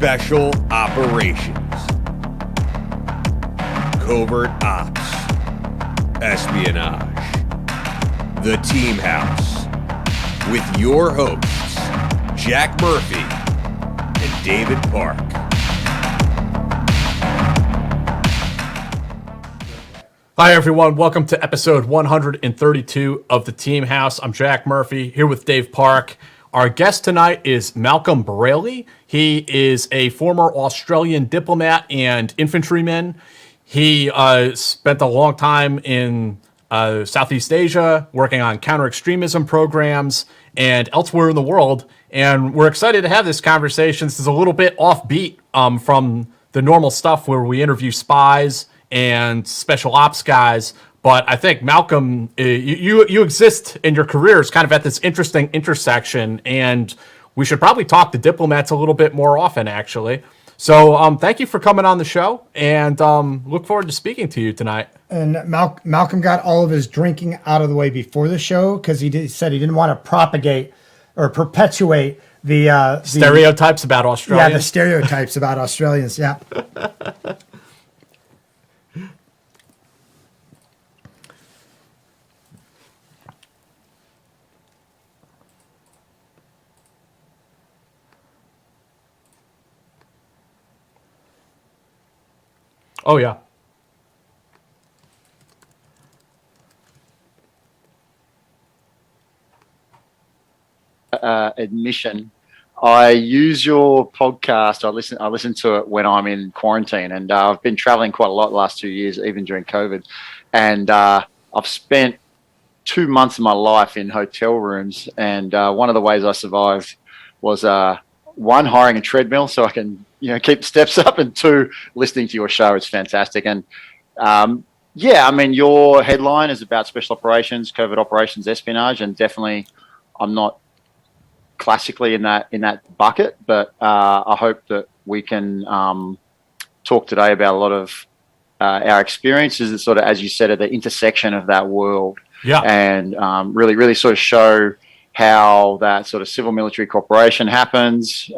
Special Operations, Covert Ops, Espionage, The Team House, with your hosts, Jack Murphy and David Park. Hi, everyone. Welcome to episode 132 of The Team House. I'm Jack Murphy here with Dave Park. Our guest tonight is Malcolm Brailey. He is a former Australian diplomat and infantryman. He spent a long time in Southeast Asia working on counter-extremism programs and elsewhere in the world. And we're excited to have this conversation. This is a little bit offbeat from the normal stuff where we interview spies and special ops guys. But I think, Malcolm, you exist in your careers kind of at this interesting intersection, and we should probably talk to diplomats a little bit more often, actually. So thank you for coming on the show, and look forward to speaking to you tonight. And Malcolm got all of his drinking out of the way before the show because said he didn't want to propagate or perpetuate the stereotypes about Australians. Yeah, the stereotypes about Australians, yeah. Oh, yeah. Admission. I use your podcast. I listen to it when I'm in quarantine, and I've been traveling quite a lot the last 2 years, even during COVID. And I've spent 2 months of my life in hotel rooms, and one of the ways I survived was one, hiring a treadmill so I can keep the steps up, and two, listening to your show. It's fantastic. And your headline is about special operations, covert operations, espionage, and definitely I'm not classically in that bucket, but I hope that we can talk today about a lot of our experiences, that sort of, as you said, at the intersection of that world. Yeah. And really sort of show how that sort of civil-military cooperation happens,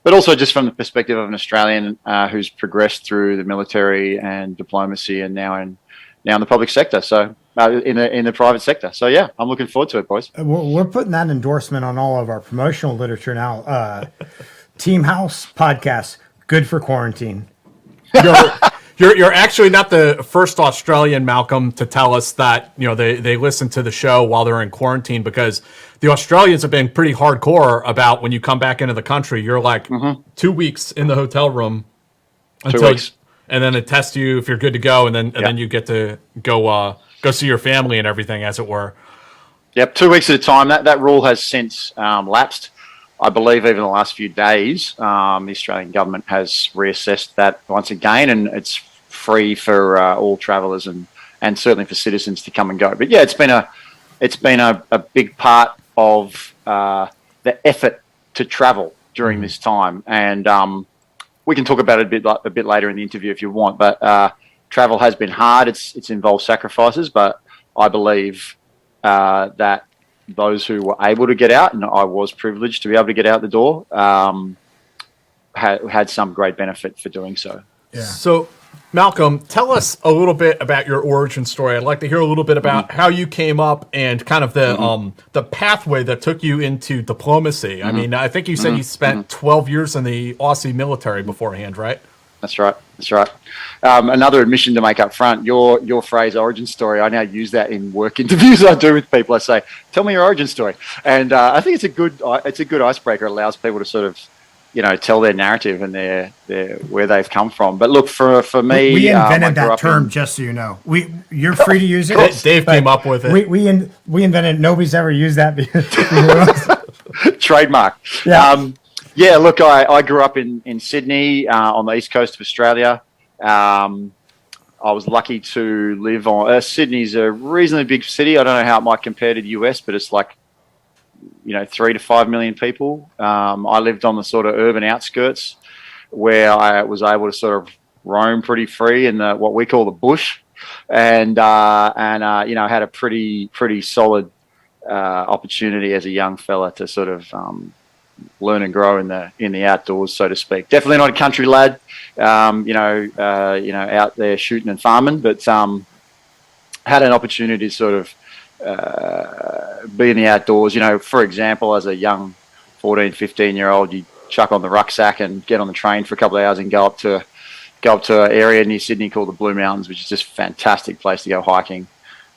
but also just from the perspective of an Australian who's progressed through the military and diplomacy, and now in the public sector. So in the private sector. So yeah, I'm looking forward to it, boys. We're putting that endorsement on all of our promotional literature now. Team House podcast, good for quarantine. You're actually not the first Australian, Malcolm, to tell us that they listen to the show while they're in quarantine, because the Australians have been pretty hardcore about when you come back into the country. You're like 2 weeks in the hotel room until 2 weeks, and then it tests you if you're good to go, and then you get to go see your family and everything, as it were. Yep, 2 weeks at a time. That rule has since lapsed. I believe even the last few days, the Australian government has reassessed that once again, and it's free for all travellers and certainly for citizens to come and go. But yeah, it's been a big part of the effort to travel during this time, and we can talk about it a bit later in the interview if you want. But travel has been hard. It's involved sacrifices, but I believe that those who were able to get out, and I was privileged to be able to get out the door, had some great benefit for doing so. Yeah. So, Malcolm, tell us a little bit about your origin story. I'd like to hear a little bit about how you came up and kind of the pathway that took you into diplomacy. I mean, I think you said you spent 12 years in the Aussie military beforehand, right? That's right. Another admission to make up front, your phrase origin story, I now use that in work interviews I do with people. I say, tell me your origin story. And I think it's a good icebreaker. It allows people to sort of, tell their narrative and their where they've come from. But look, for me, we invented that term, just so you know. You're free to use it. Dave came up with it. We invented it. Nobody's ever used that before. Trademark. Yeah. Yeah, look, I grew up in Sydney, on the east coast of Australia. I was lucky to live on Sydney's a reasonably big city. I don't know how it might compare to the US, but it's like 3 to 5 million people. I lived on the sort of urban outskirts, where I was able to sort of roam pretty free in what we call the bush, and had a pretty solid opportunity as a young fella to sort of learn and grow in the outdoors, so to speak. Definitely not a country lad, out there shooting and farming, but had an opportunity to sort of be in the outdoors. For example, as a young 14, 15-year-old, you chuck on the rucksack and get on the train for a couple of hours and go up to an area near Sydney called the Blue Mountains, which is just a fantastic place to go hiking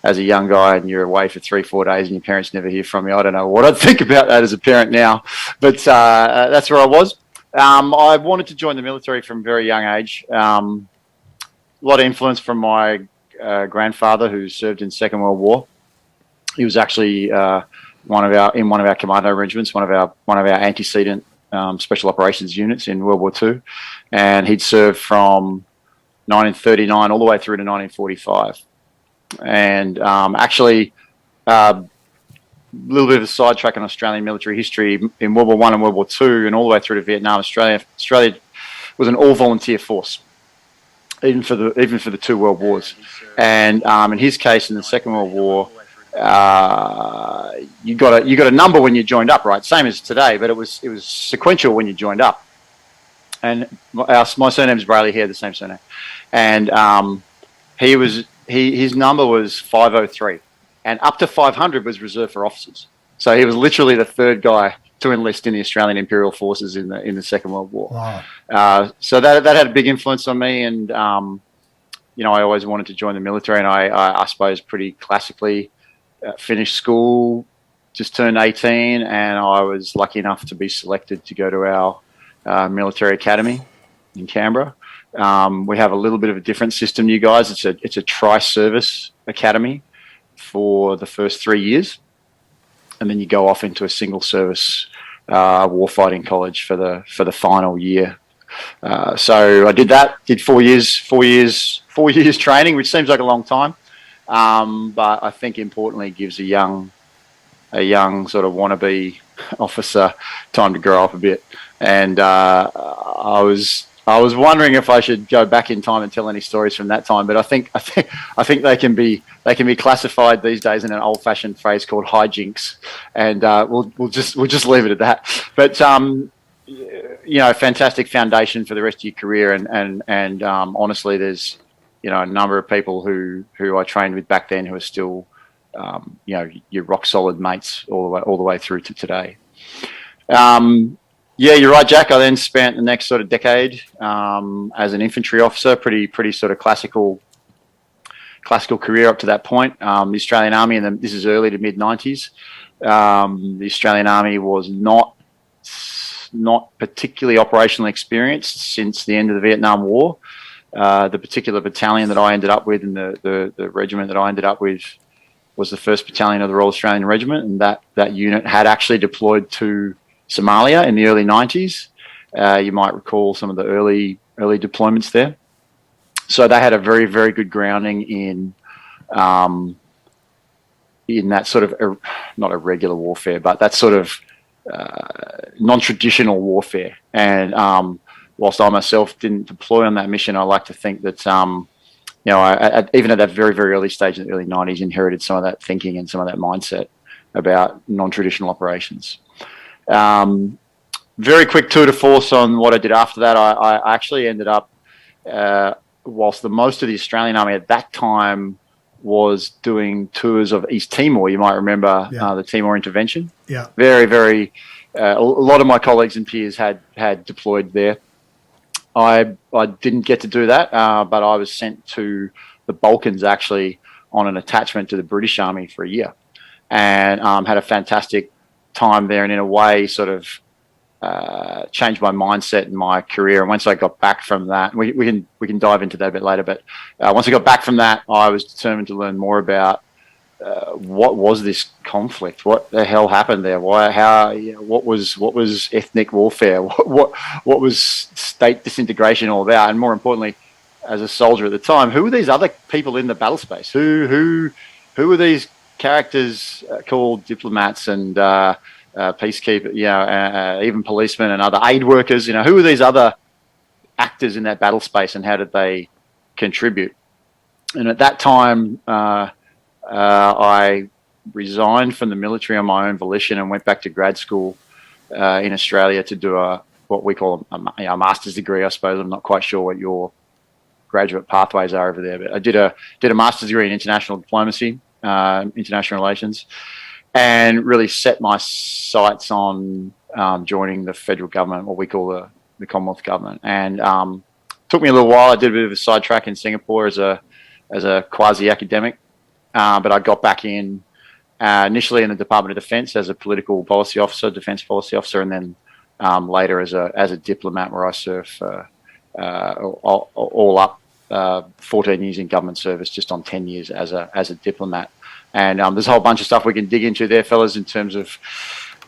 as a young guy, and you're away for 3-4 days and your parents never hear from you. I don't know what I'd think about that as a parent now, but that's where I was. I wanted to join the military from a very young age. A lot of influence from my grandfather, who served in the Second World War. He was actually one of our commando regiments, one of our antecedent special operations units in World War II, and he'd served from 1939 all the way through to 1945. And actually, a little bit of a sidetrack on Australian military history. In World War I and World War II, and all the way through to Vietnam, Australia was an all-volunteer force, even for the two world wars. And in his case, in the Second World War, you got a number when you joined up, right? Same as today, but it was sequential when you joined up. And my surname's Brailey. He had the same surname, and his number was 503, and up to 500 was reserved for officers. So he was literally the third guy to enlist in the Australian Imperial Forces in the Second World War. Wow. So that had a big influence on me, and I always wanted to join the military, and I suppose pretty classically finished school, just turned 18, and I was lucky enough to be selected to go to our military academy in Canberra. We have a little bit of a different system, you guys. It's a tri-service academy for the first 3 years, and then you go off into a single service warfighting college for the final year. So I did that. Did 4 years training, which seems like a long time, but I think importantly gives a young sort of wannabe officer time to grow up a bit. And I was wondering if I should go back in time and tell any stories from that time, but I think they can be classified these days in an old-fashioned phrase called hijinks, and we'll just leave it at that. But fantastic foundation for the rest of your career, and honestly, there's a number of people who I trained with back then who are still your rock solid mates all the way through to today. Yeah, you're right, Jack. I then spent the next sort of decade as an infantry officer, pretty sort of classical career up to that point. The Australian Army, and this is early to mid 90s. The Australian Army was not particularly operationally experienced since the end of the Vietnam War. The particular battalion that I ended up with, and the regiment that I ended up with, was the 1st Battalion of the Royal Australian Regiment, and that unit had actually deployed to Somalia in the early 90s. You might recall some of the early deployments there. So they had a very, very good grounding in that sort of not irregular warfare, but that sort of non-traditional warfare. And whilst I myself didn't deploy on that mission, I like to think that even at that very, very early stage in the early 90s, inherited some of that thinking and some of that mindset about non-traditional operations. Very quick tour de force on what I did after that. I actually ended up, whilst the most of the Australian Army at that time was doing tours of East Timor. You might remember the Timor Intervention. Yeah. Very, very. A lot of my colleagues and peers had deployed there. I didn't get to do that, but I was sent to the Balkans actually on an attachment to the British Army for a year, and had a fantastic time there, and in a way sort of changed my mindset and my career. And once I got back from that, we can dive into that a bit later, but once I got back from that, I was determined to learn more about what was this conflict? What the hell happened there? What was ethnic warfare? What was state disintegration all about? And more importantly, as a soldier at the time, who were these other people in the battle space? Who were these characters called diplomats and peacekeepers, even policemen and other aid workers? Who were these other actors in that battle space, and how did they contribute? And at that time, I resigned from the military on my own volition and went back to grad school in Australia to do what we call a master's degree. I suppose I'm not quite sure what your graduate pathways are over there, but I did a master's degree in international diplomacy, international relations, and really set my sights on joining the federal government, what we call the Commonwealth government. And took me a little while. I did a bit of a sidetrack in Singapore as a quasi academic, but I got back in initially in the Department of Defence as a political policy officer, defence policy officer, and then later as a diplomat, where I served for all up 14 years in government service, just on 10 years as a diplomat. And there's a whole bunch of stuff we can dig into there, fellas, in terms of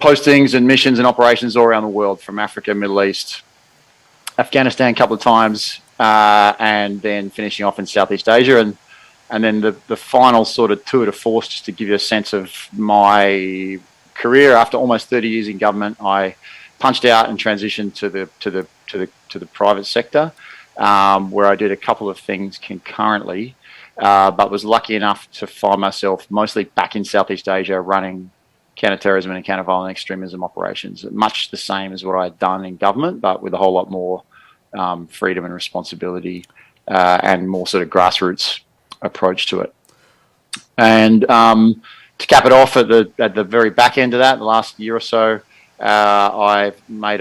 postings and missions and operations all around the world, from Africa, Middle East, Afghanistan a couple of times, and then finishing off in Southeast Asia. And then the final sort of tour de force, just to give you a sense of my career. After almost 30 years in government, I punched out and transitioned to the private sector, where I did a couple of things concurrently, but was lucky enough to find myself mostly back in Southeast Asia running counterterrorism and counter-violent extremism operations, much the same as what I had done in government, but with a whole lot more freedom and responsibility, and more sort of grassroots approach to it. And to cap it off at the very back end of that, the last year or so, I've made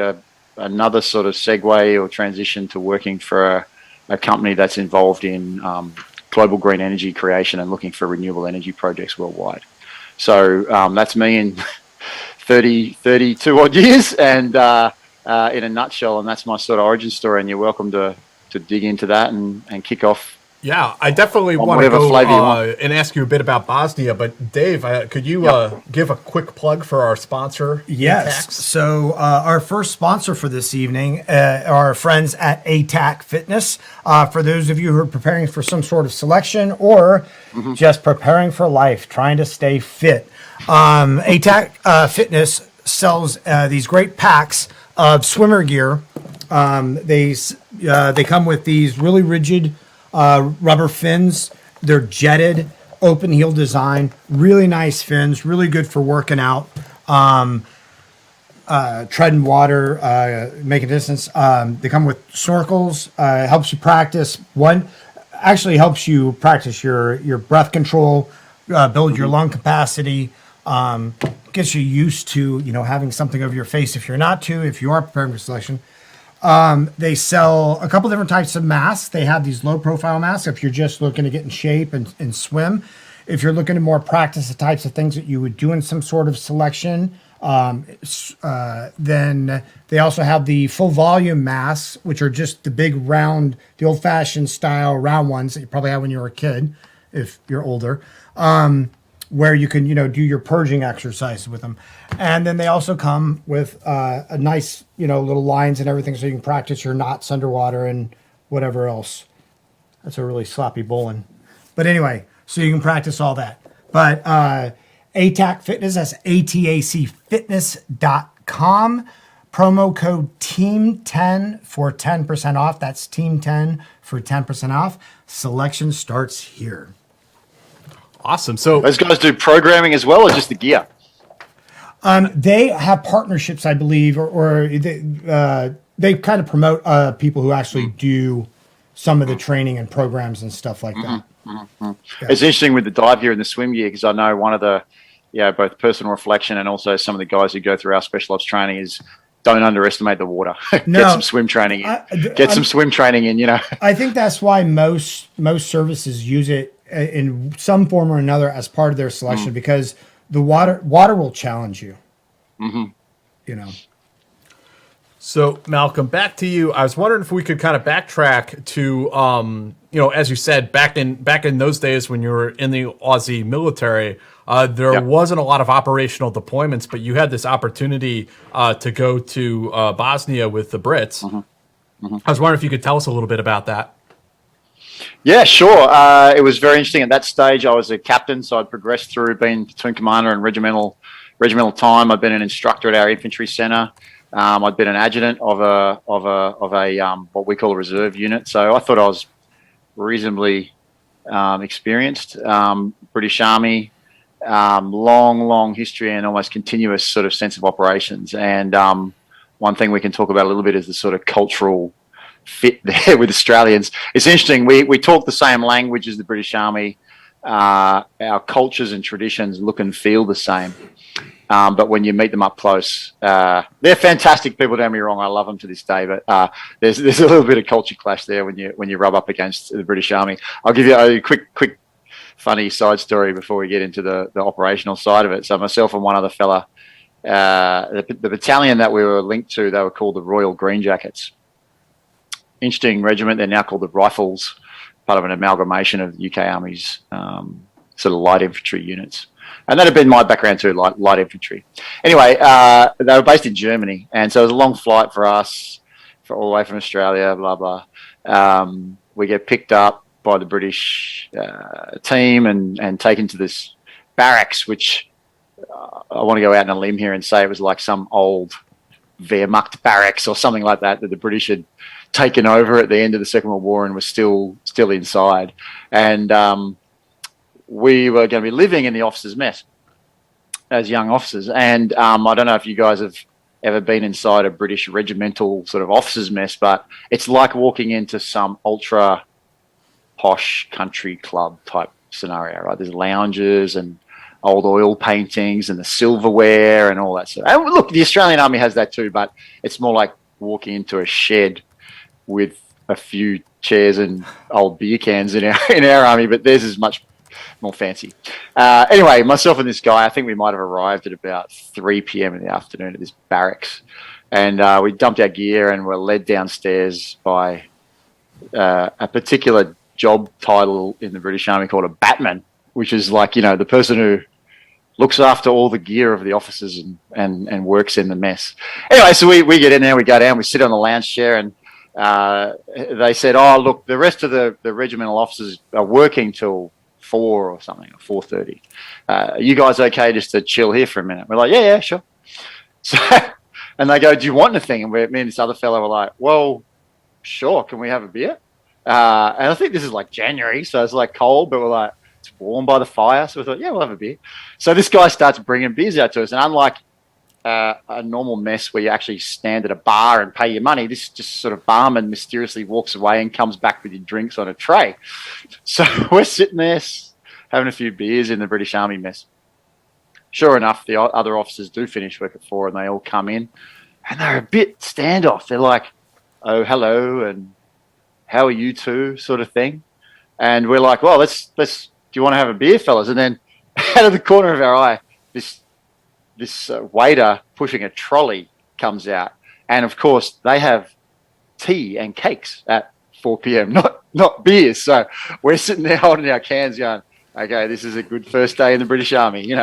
another sort of segue or transition to working for a company that's involved in global green energy creation and looking for renewable energy projects worldwide. So that's me in 32 odd years, and in a nutshell, and that's my sort of origin story. And you're welcome to dig into that and kick off. Yeah, I definitely want to go and ask you a bit about Bosnia. But Dave, could you give a quick plug for our sponsor? Yes. A-TAC? So our first sponsor for this evening are our friends at Atac Fitness. For those of you who are preparing for some sort of selection or just preparing for life, trying to stay fit, Atac Fitness sells these great packs of swimmer gear. They come with these really rigid rubber fins. They're jetted, open heel design, really nice fins, really good for working out, treading water, making distance. They come with snorkels, helps you practice. Actually helps you practice your breath control, build your lung capacity, gets you used to, having something over your face if you are preparing for selection. They sell a couple different types of masks. They have these low profile masks if you're just looking to get in shape and swim. If you're looking to more practice the types of things that you would do in some sort of selection, then they also have the full volume masks, which are just the big round, the old fashioned style round ones that you probably had when you were a kid, if you're older, where you can, do your purging exercises with them. And then they also come with a nice, little lines and everything, so you can practice your knots underwater and whatever else. That's a really sloppy bowling. But anyway, so you can practice all that. But A-TAC Fitness, that's atacfitness.com. Promo code TEAM10 for 10% off. That's TEAM10 for 10% off. Selection starts here. Awesome. So those guys do programming as well, or just the gear? They have partnerships, I believe, or they kind of promote people who actually do some of the training and programs and stuff like that. Yeah. It's interesting with the dive gear and the swim gear, because I know one of the, both personal reflection and also some of the guys who go through our special ops training is don't underestimate the water. Get some swim training in. Some swim training in. I think that's why most services use it in some form or another as part of their selection, because the water will challenge you. So Malcolm, back to you. I was wondering if we could kind of backtrack to, as you said, back in those days when you were in the Aussie military, there wasn't a lot of operational deployments, but you had this opportunity to go to Bosnia with the Brits. I was wondering if you could tell us a little bit about that. Yeah, sure. It was very interesting. At that stage, I was a captain, so I'd progressed through being platoon commander and regimental time. I'd been an instructor at our infantry centre. I'd been an adjutant of a what we call a reserve unit. So I thought I was reasonably experienced. British Army, long history and almost continuous sort of sense of operations. And one thing we can talk about a little bit is the sort of cultural fit there with Australians. It's interesting. We talk the same language as the British Army. Our cultures and traditions look and feel the same. But when you meet them up close, they're fantastic people. Don't get me wrong, I love them to this day. But there's a little bit of culture clash there when you rub up against the British Army. I'll give you a quick funny side story before we get into the operational side of it. So myself and one other fella, the battalion that we were linked to, they were called the Royal Green Jackets. Interesting regiment. They're now called the Rifles, part of an amalgamation of the UK Army's sort of light infantry units. And that had been my background too, light infantry. Anyway, they were based in Germany, and so it was a long flight for us, all the way from Australia, blah, blah. We get picked up by the British team and taken to this barracks, which I want to go out on a limb here and say it was like some old Wehrmacht barracks or something like that the British had taken over at the end of the Second World War and was still inside. And we were going to be living in the officers' mess as young officers. And I don't know if you guys have ever been inside a British regimental sort of officers' mess, but it's like walking into some ultra posh country club type scenario, right? There's lounges and old oil paintings and the silverware and all that stuff. And look, the Australian Army has that too, but it's more like walking into a shed with a few chairs and old beer cans in our army, but theirs is much more fancy. Anyway, myself and this guy, I think we might have arrived at about 3 p.m. in the afternoon at this barracks, and we dumped our gear and were led downstairs by a particular job title in the British Army called a batman, which is like, the person who looks after all the gear of the officers and works in the mess. Anyway, so we get in there, we go down, we sit on the lounge chair, and they said, oh, look, the rest of the regimental officers are working till 4 or something, or 4:30. Are you guys okay just to chill here for a minute? We're like, yeah, sure. So, and they go, do you want anything? And me and this other fellow were like, well, sure, can we have a beer? And I think this is like January, so it's like cold, but we're like, it's warm by the fire. So we thought, yeah, we'll have a beer. So this guy starts bringing beers out to us. And unlike a normal mess where you actually stand at a bar and pay your money, this just sort of barman mysteriously walks away and comes back with your drinks on a tray. So we're sitting there having a few beers in the British Army mess. Sure enough, the other officers do finish work at 4 and they all come in and they're a bit standoff. They're like, oh, hello, and how are you two, sort of thing. And we're like, well, let's do you want to have a beer, fellas? And then out of the corner of our eye, this waiter pushing a trolley comes out. And of course, they have tea and cakes at 4 p.m., not beers. So we're sitting there holding our cans going, okay, this is a good first day in the British Army,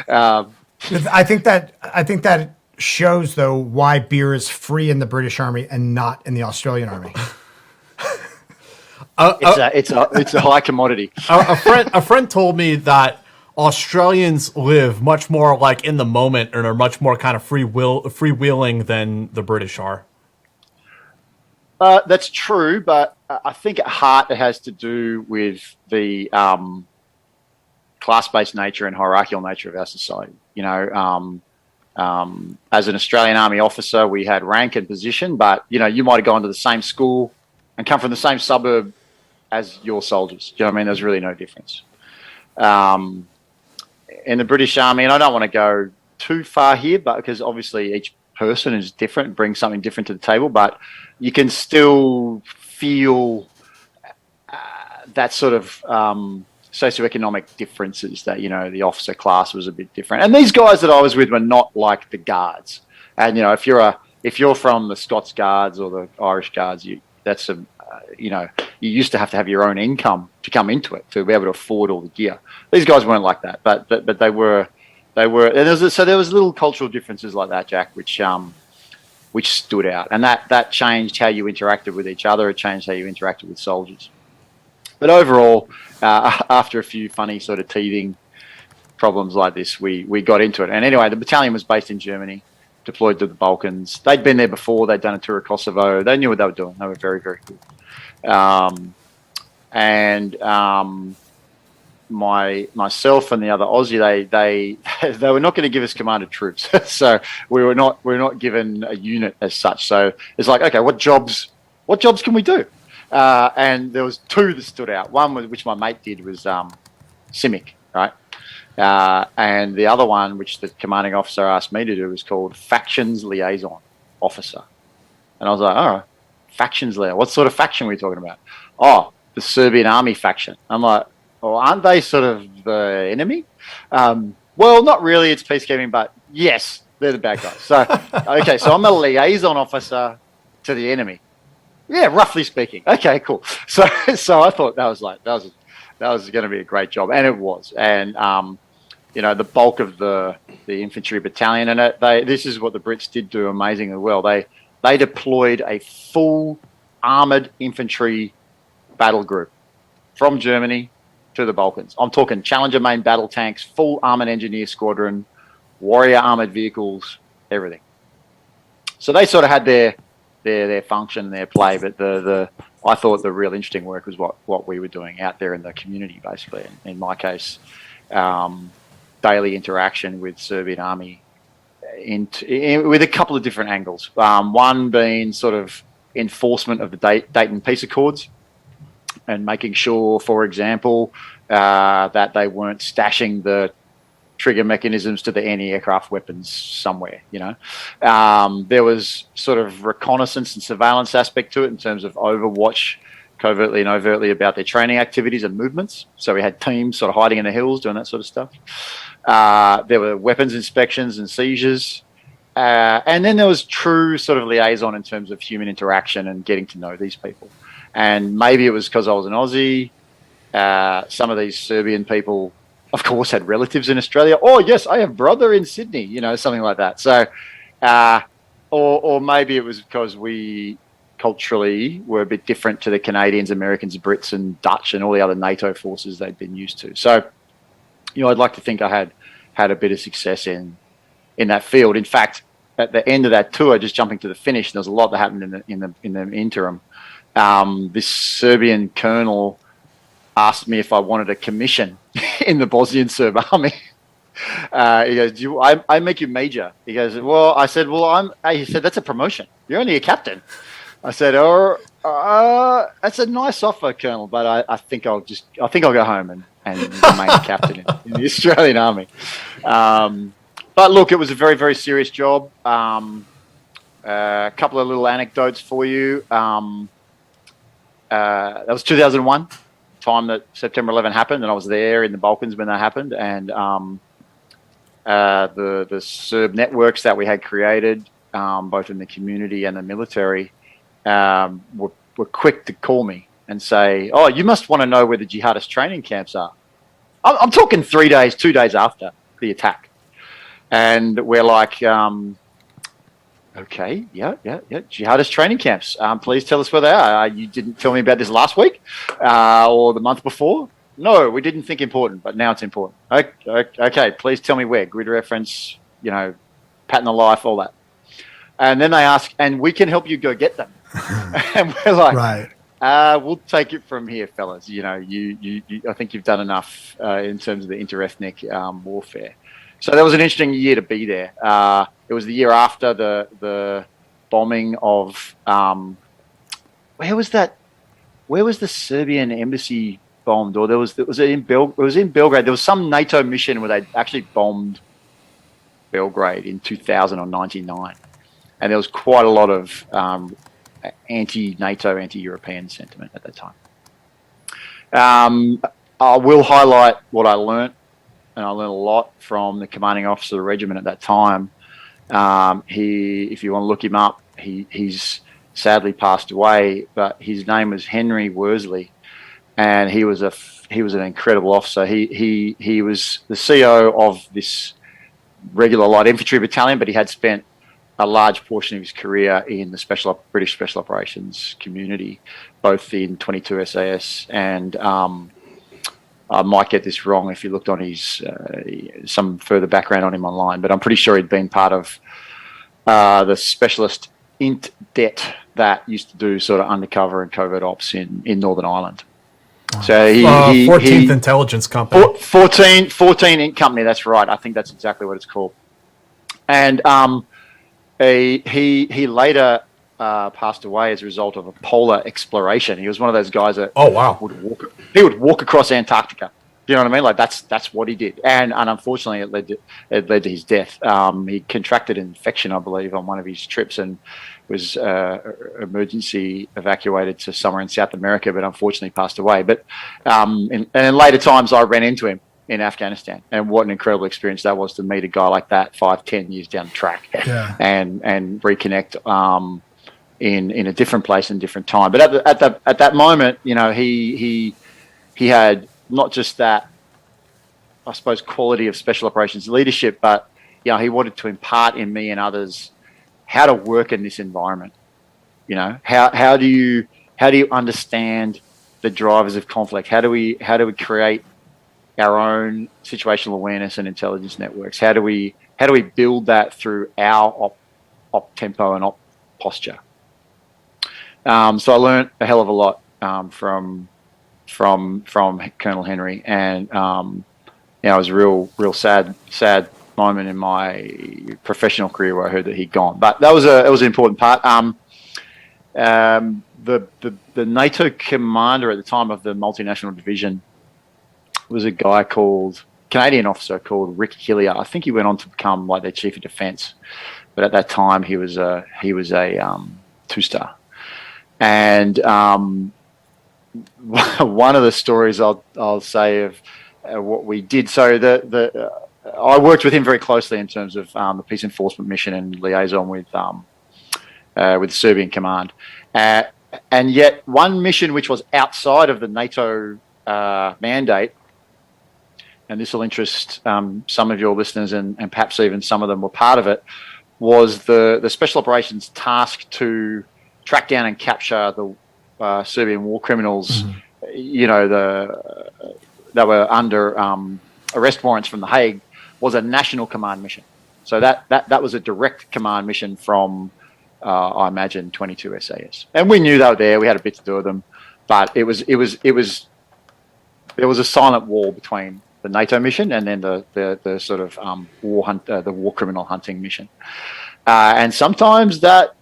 I think that shows, though, why beer is free in the British Army and not in the Australian Army. It's a high commodity. A friend told me that Australians live much more like in the moment and are much more kind of freewheeling than the British are. That's true, but I think at heart it has to do with the class-based nature and hierarchical nature of our society. As an Australian Army officer, we had rank and position, but you might have gone to the same school and come from the same suburb as your soldiers. Do you know what I mean? There's really no difference. In the British Army, and I don't want to go too far here, but because obviously each person is different, brings something different to the table, but you can still feel that sort of socioeconomic differences that, the officer class was a bit different. And these guys that I was with were not like the guards. And, if you're from the Scots Guards or the Irish Guards, you used to have your own income to come into it to be able to afford all the gear. These guys weren't like that, but they were. And there was little cultural differences like that, Jack, which stood out, and that changed how you interacted with each other. It changed how you interacted with soldiers. But overall, after a few funny sort of teething problems like this, we got into it. And anyway, the battalion was based in Germany, deployed to the Balkans. They'd been there before. They'd done a tour of Kosovo. They knew what they were doing. They were very, very good. myself and the other Aussie, they were not going to give us commanded troops, so we were not given a unit as such. So it's like, okay, what jobs can we do? And there was two that stood out. One which my mate did was CIMIC, right? And the other one, which the commanding officer asked me to do, was called Factions Liaison Officer. And I was like, oh, factions liaison. What sort of faction are we talking about? Oh, the Serbian army faction. I'm like, well, aren't they sort of the enemy? Well, not really. It's peacekeeping, but yes, they're the bad guys. So, okay, so I'm a liaison officer to the enemy. Yeah, roughly speaking. Okay, cool. So I thought that was going to be a great job, and it was. And the bulk of the infantry battalion, and this is what the Brits did do amazingly well. They deployed a full armored infantry battle group from Germany to the Balkans. I'm talking Challenger main battle tanks, full armored engineer squadron, warrior armored vehicles, everything. So they sort of had their function, their play, but I thought the real interesting work was what we were doing out there in the community, basically. In my case, daily interaction with Serbian army with a couple of different angles. One being sort of enforcement of the Dayton Peace Accords and making sure, for example, that they weren't stashing the trigger mechanisms to the anti-aircraft weapons somewhere, There was sort of reconnaissance and surveillance aspect to it in terms of overwatch covertly and overtly about their training activities and movements. So we had teams sort of hiding in the hills doing that sort of stuff. There were weapons inspections and seizures. And then there was true sort of liaison in terms of human interaction and getting to know these people. And maybe it was because I was an Aussie. Some of these Serbian people, of course, had relatives in Australia. Oh, yes, I have a brother in Sydney, something like that. So, or maybe it was because we culturally were a bit different to the Canadians, Americans, Brits, and Dutch and all the other NATO forces they'd been used to. So, I'd like to think I had a bit of success in that field. In fact, at the end of that tour, just jumping to the finish, there was a lot that happened in the interim. This Serbian colonel asked me if I wanted a commission in the Bosnian Serb army. He goes, I make you major. He goes, well, I said, he said, that's a promotion. You're only a captain. I said, that's a nice offer, Colonel, but I think I'll go home and remain a captain in the Australian Army. But look, it was a very, very serious job. A couple of little anecdotes for you. That was 2001, time that September 11 happened, and I was there in the Balkans when that happened. And the Serb networks that we had created, both in the community and the military, were quick to call me and say, oh, you must want to know where the jihadist training camps are. I'm talking 2 days after the attack. And we're like, okay, yeah, jihadist training camps. Please tell us where they are. You didn't tell me about this last week or the month before? No, we didn't think important, but now it's important. Okay, please tell me where. Grid reference, pattern of life, all that. And then they ask, and we can help you go get them. And we're like, right. We'll take it from here, fellas. I think you've done enough in terms of the interethnic warfare. So that was an interesting year to be there. It was the year after the bombing of where was that? Where was the Serbian embassy bombed? Or it was in Belgrade. There was some NATO mission where they actually bombed Belgrade in 2000 or 99, and there was quite a lot of anti-NATO, anti-European sentiment at that time. I will highlight what I learnt, and I learned a lot from the commanding officer of the regiment at that time. If you want to look him up, he's sadly passed away, but his name was Henry Worsley, and he was an incredible officer. He was the CO of this regular light infantry battalion, but he had spent a large portion of his career in the British Special Operations community, both in 22 SAS and I might get this wrong if you looked on his some further background on him online, but I'm pretty sure he'd been part of the specialist int det that used to do sort of undercover and covert ops in Northern Ireland. So he 14th Intelligence Company. 14 Inc. Company. That's right. I think that's exactly what it's called. And he later passed away as a result of a polar exploration. He was one of those guys that would walk across Antarctica. You know what I mean? Like that's what he did. And unfortunately, it led to his death. He contracted an infection, I believe, on one of his trips and was emergency evacuated to somewhere in South America, but unfortunately passed away. But in later times, I ran into him in Afghanistan, and what an incredible experience that was to meet a guy like that 5-10 years down the track, and reconnect in a different place and different time. But at that moment, you know, he had not just that, I suppose, quality of special operations leadership, but you know, he wanted to impart in me and others how to work in this environment. You know, how do you understand the drivers of conflict? How do we create our own situational awareness and intelligence networks? How do we build that through our op tempo and op posture? So I learned a hell of a lot from Colonel Henry, and you know, it was a real sad moment in my professional career where I heard that he'd gone. But it was an important part. The NATO commander at the time of the multinational division was a Canadian officer called Rick Hillier. I think he went on to become like their chief of defence, but at that time he was a 2-star. And one of the stories I'll say of what we did. So I worked with him very closely in terms of the peace enforcement mission and liaison with the Serbian command. And yet one mission which was outside of the NATO mandate, and this will interest some of your listeners, and perhaps even some of them were part of it, was the special operations task to track down and capture the Serbian war criminals, you know, that were under arrest warrants from The Hague, was a national command mission. So that was a direct command mission from, I imagine, 22 SAS. And we knew they were there. We had a bit to do with them, but there was a silent wall between the NATO mission and then the sort of the war criminal hunting mission. And sometimes that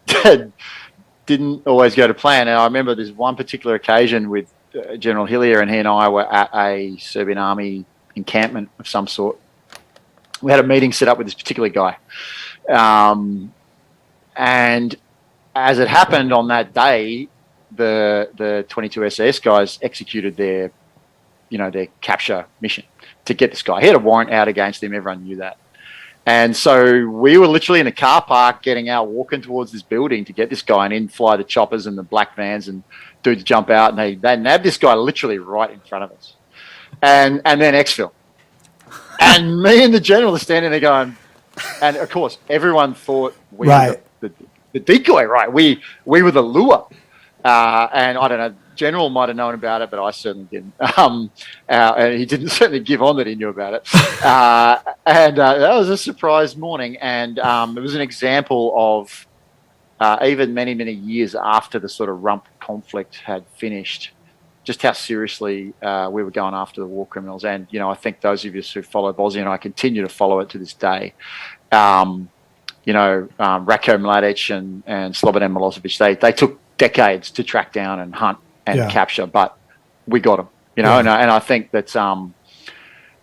didn't always go to plan. And I remember there's one particular occasion with General Hillier, and he and I were at a Serbian army encampment of some sort. We had a meeting set up with this particular guy. And as it happened on that day, the 22 SAS guys executed their capture mission to get this guy. He had a warrant out against him. Everyone knew that. And so we were literally in a car park getting out, walking towards this building to get this guy, and in fly the choppers and the black vans, and dudes jump out, and they nabbed this guy literally right in front of us. And then exfil. And me and the general are standing there going, and of course everyone thought we were the decoy, right? We were the lure. And I don't know, General might have known about it, but I certainly didn't. And he didn't certainly give on that he knew about it. And that was a surprise morning. And it was an example of even many, many years after the sort of rump conflict had finished, just how seriously we were going after the war criminals. And, you know, I think those of us who follow Bosnia, and I continue to follow it to this day, Ratko Mladic and Slobodan Milosevic, they took decades to track down and hunt and capture, but we got them, you know, and I think that,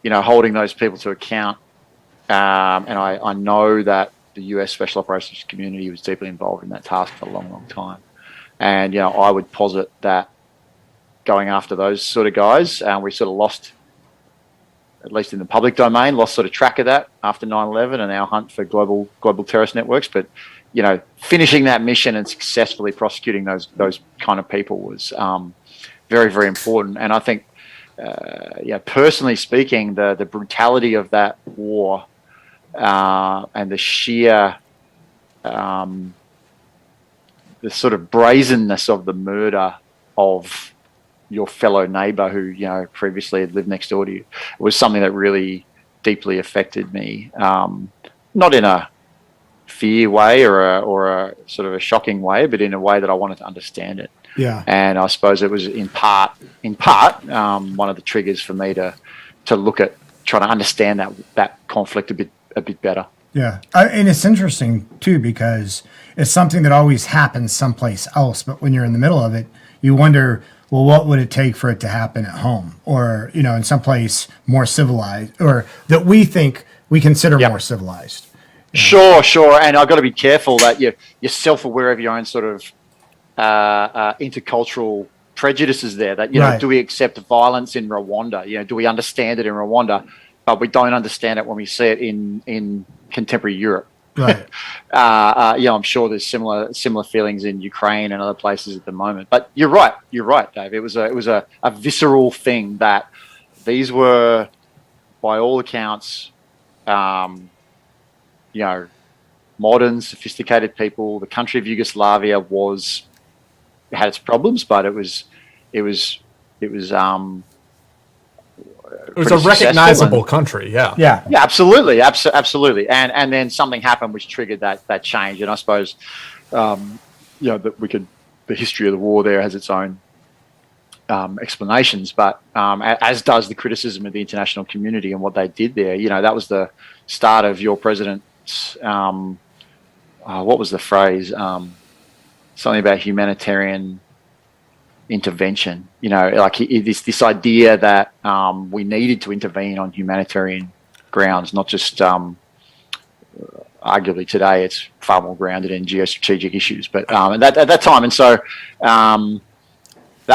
holding those people to account, and I know that the US Special Operations community was deeply involved in that task for a long, long time. And, you know, I would posit that going after those sort of guys, we sort of lost, at least in the public domain, lost sort of track of that after 9/11 and our hunt for global terrorist networks. But, you know, finishing that mission and successfully prosecuting those kind of people was very, very important. And I think, personally speaking, the brutality of that war and the sheer, the sort of brazenness of the murder of your fellow neighbor who, you know, previously had lived next door to you, was something that really deeply affected me. Not in a fear way or a sort of a shocking way, but in a way that I wanted to understand it. Yeah. And I suppose it was in part one of the triggers for me to look at trying to understand that conflict a bit better. Yeah. And it's interesting too, because it's something that always happens someplace else. But when you're in the middle of it, you wonder, well, what would it take for it to happen at home, or, in someplace more civilized, or that we think we consider more civilized? Sure. And I've got to be careful that you're self-aware of your own sort of intercultural prejudices there. That, Right. do we accept violence in Rwanda? Do we understand it in Rwanda, but we don't understand it when we see it in contemporary Europe? Right. I'm sure there's similar feelings in Ukraine and other places at the moment. But you're right, Dave. It was a visceral thing that these were, by all accounts, modern, sophisticated people. The country of Yugoslavia had its problems, but it was a recognizable country. Yeah. Absolutely. And then something happened which triggered that change. And I suppose, that the history of the war there has its own explanations, but as does the criticism of the international community and what they did there. That was the start of your president's, what was the phrase? Something about humanitarian intervention. This idea that we needed to intervene on humanitarian grounds, not just arguably today it's far more grounded in geostrategic issues, but at that time. And so I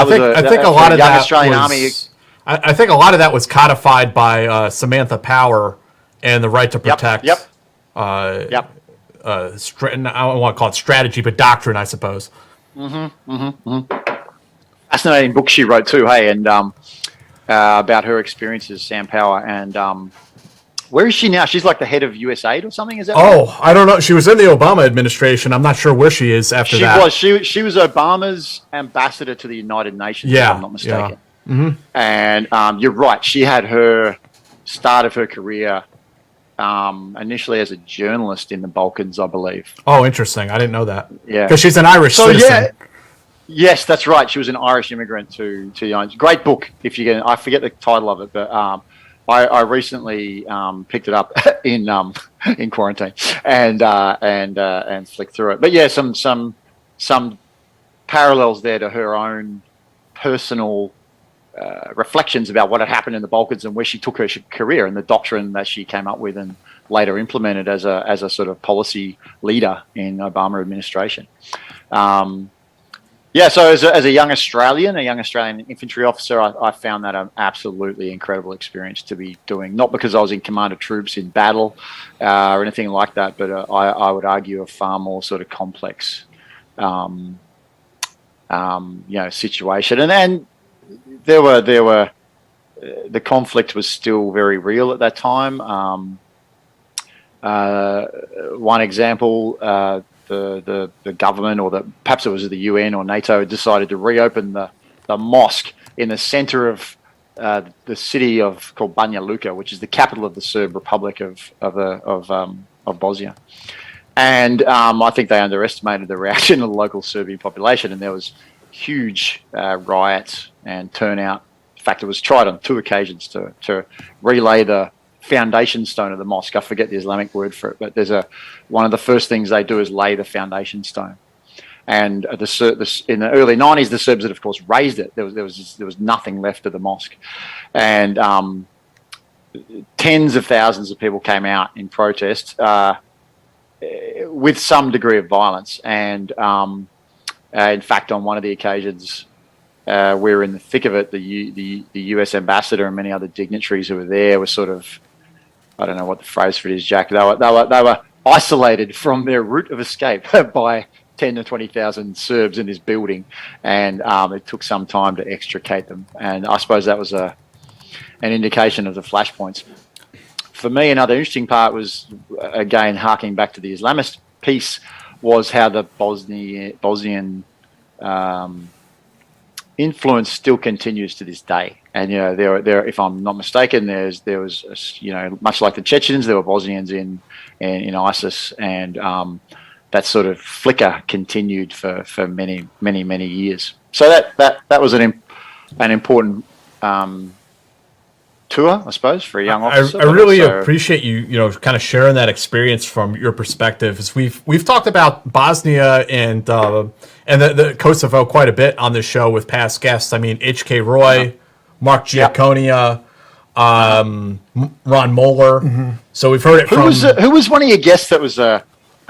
think a lot of that Australian Army. I think a lot of that was codified by Samantha Power and the right to protect. I don't want to call it strategy, but doctrine, I suppose. Fascinating book she wrote too, hey, and about her experiences, Sam Power, and where is she now? She's like the head of USAID or something, is that right? I don't know. She was in the Obama administration. I'm not sure where she is after that. She was Obama's ambassador to the United Nations, if I'm not mistaken. Yeah. And you're right. She had her start of her career initially as a journalist in the Balkans, I believe. Oh, interesting. I didn't know that. Yeah. Because she's an Irish citizen. Yeah. Yes, that's right. She was an Irish immigrant to the United States. Great book. If you get, I forget the title of it, but I recently picked it up in quarantine and flicked through it. But yeah, some parallels there to her own personal reflections about what had happened in the Balkans and where she took her career and the doctrine that she came up with and later implemented as a sort of policy leader in Obama administration. So as a young Australian infantry officer, I found that an absolutely incredible experience to be doing, not because I was in command of troops in battle or anything like that, but I would argue a far more sort of complex situation. And then there were the conflict was still very real at that time. One example, the government, or perhaps it was the UN or NATO, decided to reopen the mosque in the center of the city called Banja Luka, which is the capital of the Serb Republic of Bosnia. And I think they underestimated the reaction of the local Serbian population, and there was huge riots and turnout. In fact, it was tried on 2 occasions to relay the foundation stone of the mosque. I forget the Islamic word for it, but there's one of the first things they do is lay the foundation stone. And in the early 90s, the Serbs had, of course, raised it. There was nothing left of the mosque, and tens of thousands of people came out in protest with some degree of violence. And in fact, on one of the occasions, we were in the thick of it. The US ambassador and many other dignitaries who were there were sort of, I don't know what the phrase for it is, Jack. They were isolated from their route of escape by 10 to 20,000 Serbs in this building, and it took some time to extricate them. And I suppose that was an indication of the flashpoints. For me, another interesting part was, again, harking back to the Islamist piece, was how the Bosnian influence still continues to this day. And there, if I'm not mistaken, there was much like the Chechens, there were Bosnians in ISIS, and that sort of flicker continued for many years. So that was an important tour, I suppose, for a young officer. I really appreciate you kind of sharing that experience from your perspective. As we've talked about Bosnia and the Kosovo quite a bit on this show with past guests. I mean, H.K. Roy, Mark Giaconia, Ron Moeller. Mm-hmm. So we've heard it from... Who was one of your guests that was a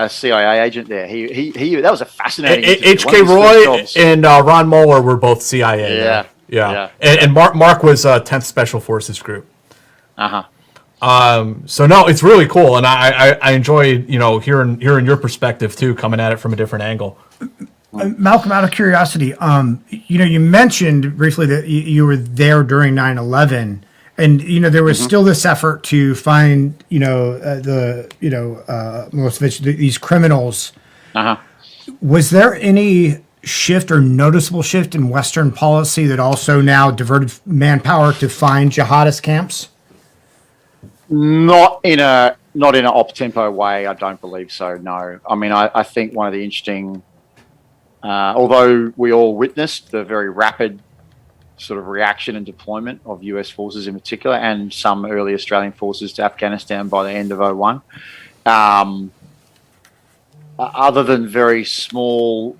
CIA agent there? He that was a fascinating interview. H.K. Roy and Ron Moeller were both CIA. Yeah. And Mark was 10th Special Forces Group. So no, it's really cool, and I enjoy hearing your perspective too, coming at it from a different angle. Malcolm, out of curiosity, you mentioned briefly that you were there during 9/11, and there was still this effort to find Milosevic, these criminals. Was there any shift or noticeable shift in Western policy that also now diverted manpower to find jihadist camps? Not in an op-tempo way, I don't believe so, no. I mean, I think one of the interesting, although we all witnessed the very rapid sort of reaction and deployment of US forces in particular, and some early Australian forces to Afghanistan by the end of 2001, other than very small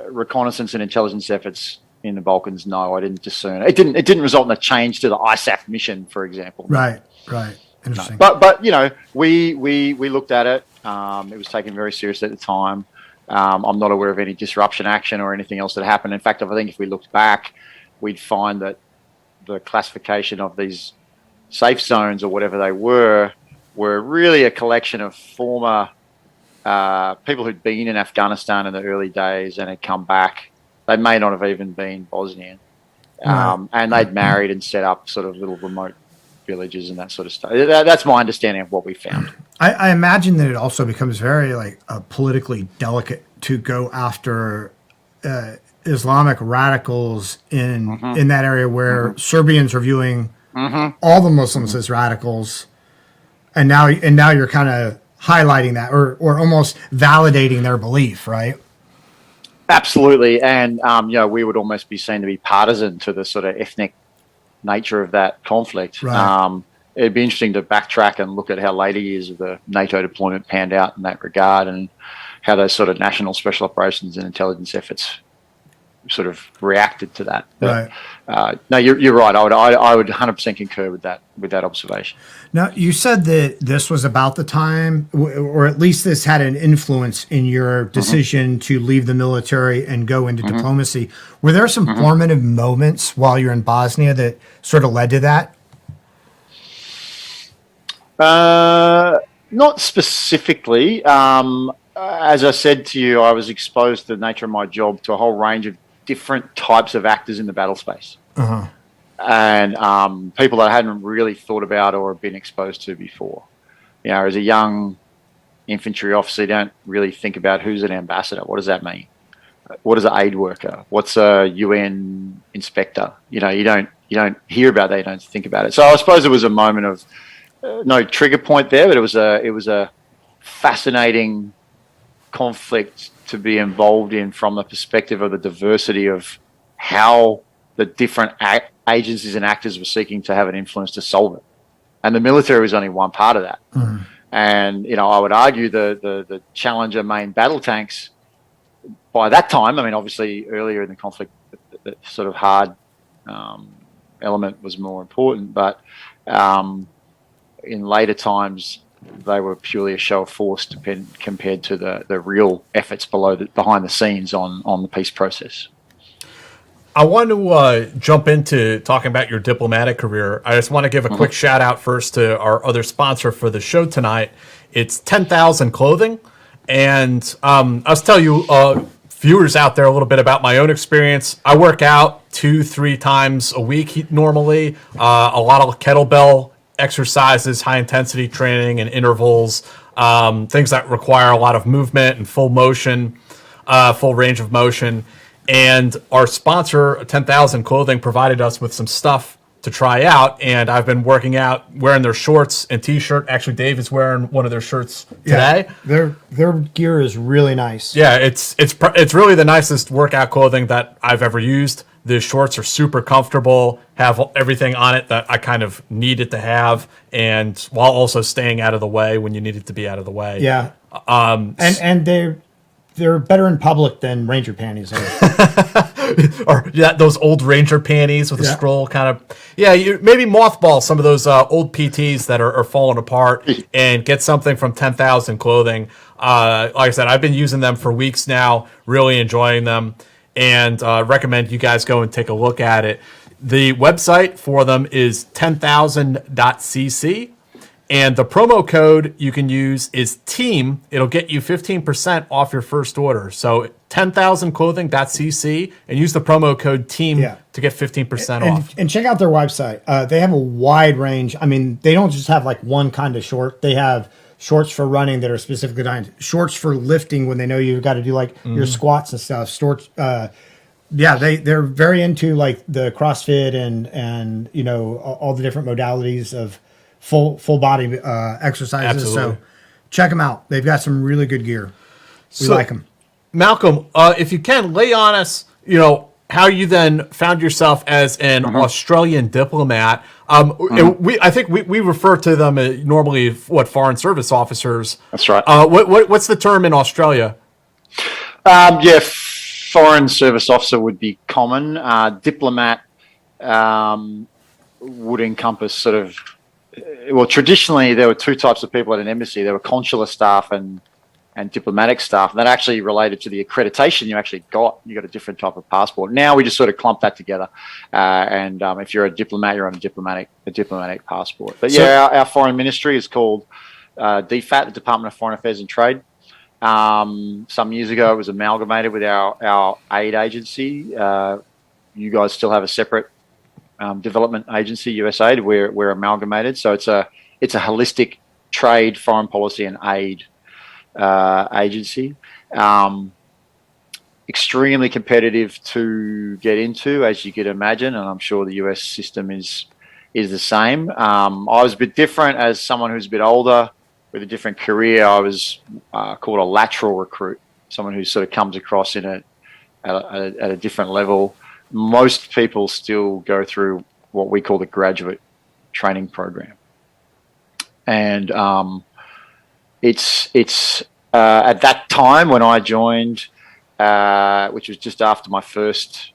reconnaissance and intelligence efforts in the Balkans, no, I didn't discern. It didn't result in a change to the ISAF mission, for example. Right. Interesting. No. But we looked at it. It was taken very seriously at the time. I'm not aware of any disruption action or anything else that happened. In fact, I think if we looked back, we'd find that the classification of these safe zones or whatever they were really a collection of former people who'd been in Afghanistan in the early days and had come back. They may not have even been Bosnian. And they'd married and set up sort of little remote villages and that sort of stuff. That's my understanding of what we found. I imagine that it also becomes very politically delicate to go after Islamic radicals in that area where Serbians are viewing all the Muslims as radicals, and now you're kind of highlighting that or almost validating their belief, right? Absolutely, and we would almost be seen to be partisan to the sort of ethnic nature of that conflict. Right. It'd be interesting to backtrack and look at how later years of the NATO deployment panned out in that regard, and how those sort of national special operations and intelligence efforts sort of reacted to that. But, right. No, you're right. I would 100% concur with that observation. Now, you said that this was about the time, or at least this had an influence in your decision to leave the military and go into diplomacy. Were there some formative moments while you're in Bosnia that sort of led to that? Not specifically. As I said to you, I was exposed to the nature of my job to a whole range of different types of actors in the battle space. And people that I hadn't really thought about or been exposed to before. As a young infantry officer, you don't really think about who's an ambassador. What does that mean? What is an aid worker? What's a UN inspector? You don't hear about that. You don't think about it. So I suppose it was a moment of no trigger point there, but it was a fascinating conflict to be involved in from the perspective of the diversity of how the different agencies and actors were seeking to have an influence to solve it. And the military was only one part of that. And, I would argue the Challenger main battle tanks by that time, I mean, obviously earlier in the conflict, the sort of hard element was more important, but in later times, they were purely a show of force compared to the real efforts behind the scenes on the peace process. I want to jump into talking about your diplomatic career. I just want to give a quick shout out first to our other sponsor for the show tonight. It's 10,000 Clothing. And I'll tell you, viewers out there, a little bit about my own experience. I work out 2-3 times a week normally, a lot of kettlebell exercises, high intensity training and intervals, things that require a lot of movement and full motion, full range of motion. And our sponsor, 10,000 Clothing, provided us with some stuff to try out, and I've been working out wearing their shorts and t-shirt. Actually, Dave is wearing one of their shirts today. Their gear is really nice. Yeah, it's really the nicest workout clothing that I've ever used. The shorts are super comfortable, have everything on it that I kind of needed to have, and while also staying out of the way when you need it to be out of the way. Yeah. And they're better in public than Ranger panties are. Or those old Ranger panties with a scroll kind of. Yeah, you maybe mothball some of those old PTs that are falling apart and get something from 10,000 Clothing. Like I said, I've been using them for weeks now, really enjoying them, and recommend you guys go and take a look at it. The website for them is 10,000.cc. And the promo code you can use is TEAM. It'll get you 15% off your first order. So 10,000clothing.cc and use the promo code TEAM to get 15% off. And check out their website. They have a wide range. I mean, they don't just have like one kind of short. They have shorts for running that are specifically designed, shorts for lifting when they know you've got to do like your squats and stuff. Shorts, they're very into like the CrossFit and you know all the different modalities of full body exercises. Absolutely. So check them out. They've got some really good gear. We like them. Malcolm, if you can lay on us, you know, how you then found yourself as an Australian diplomat. I think we refer to them normally foreign service officers. That's right. What's the term in Australia? Foreign service officer would be common. Diplomat would encompass sort of. Well, traditionally, there were two types of people at an embassy. There were consular staff and diplomatic staff. And that actually related to the accreditation you actually got. You got a different type of passport. Now we just sort of clump that together. And if you're a diplomat, you're on a diplomatic passport. But our foreign ministry is called DFAT, the Department of Foreign Affairs and Trade. Some years ago, it was amalgamated with our aid agency. You guys still have a separate development agency, USAID. We're amalgamated, so it's a holistic trade, foreign policy, and aid agency. Extremely competitive to get into, as you could imagine, and I'm sure the US system is the same. I was a bit different as someone who's a bit older with a different career. I was called a lateral recruit, someone who sort of comes across at a different level. Most people still go through what we call the graduate training program. And it's at that time when I joined, which was just after my first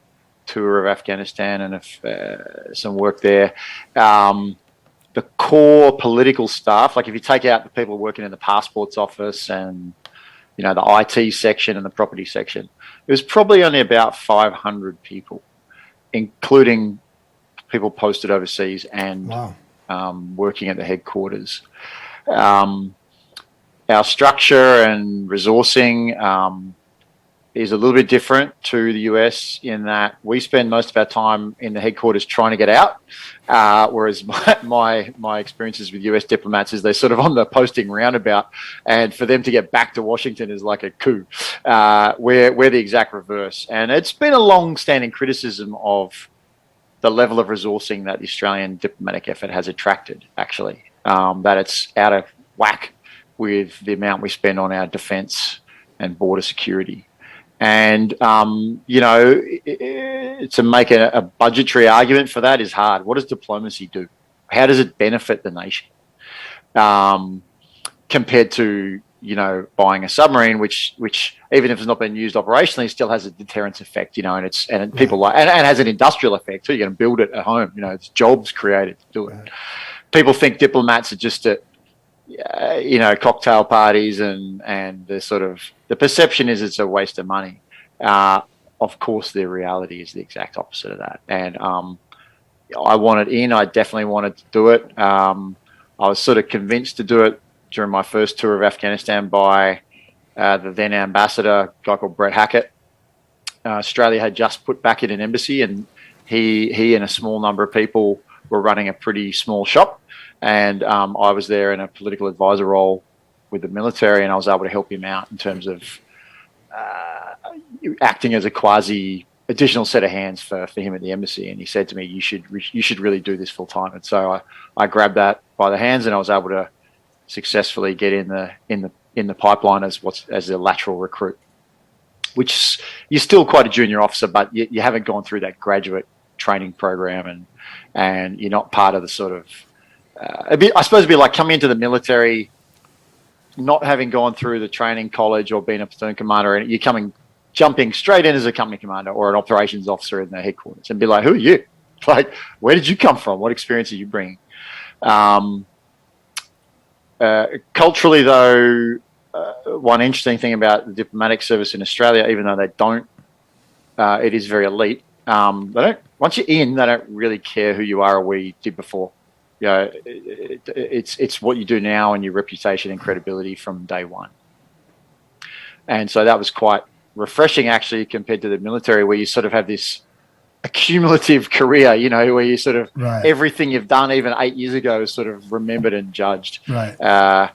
tour of Afghanistan and some work there, the core political staff, like if you take out the people working in the passports office and, you know, the IT section and the property section, it was probably only about 500 people, including people posted overseas and working at the headquarters. Our structure and resourcing is a little bit different to the US in that we spend most of our time in the headquarters trying to get out, whereas my experiences with US diplomats is they're sort of on the posting roundabout, and for them to get back to Washington is like a coup. We're the exact reverse, and it's been a long-standing criticism of the level of resourcing that the Australian diplomatic effort has attracted, actually, that it's out of whack with the amount we spend on our defence and border security. And, you know, to make a budgetary argument for that is hard. What does diplomacy do? How does it benefit the nation? Compared to, you know, buying a submarine, which even if it's not been used operationally, still has a deterrence effect, you know, and people like, and has an industrial effect too. You can build it at home, you know, it's jobs created to do it. Right. People think diplomats are just at, you know, cocktail parties and the sort of, the perception is it's a waste of money. Of course, the reality is the exact opposite of that. And I wanted in, I definitely wanted to do it. I was sort of convinced to do it during my first tour of Afghanistan by the then ambassador, a guy called Brett Hackett. Australia had just put back in an embassy, and he and a small number of people were running a pretty small shop. And I was there in a political advisor role with the military, and I was able to help him out in terms of acting as a quasi additional set of hands for him at the embassy, and he said to me, you should really do this full time. And so I grabbed that by the hands, and I was able to successfully get in the pipeline as a lateral recruit, which you're still quite a junior officer, but you haven't gone through that graduate training program, and you're not part of the sort of I suppose it'd be like coming into the military, not having gone through the training college or being a platoon commander, and you're jumping straight in as a company commander or an operations officer in the headquarters, and be like, who are you? Like, where did you come from? What experience are you bringing? Culturally, though, one interesting thing about the diplomatic service in Australia, even though they don't, it is very elite. Once you're in, they don't really care who you are or where you did before. It's what you do now and your reputation and credibility from day one. And so that was quite refreshing, actually, compared to the military, where you sort of have this accumulative career, where you sort of everything you've done even 8 years ago is sort of remembered and judged. Right.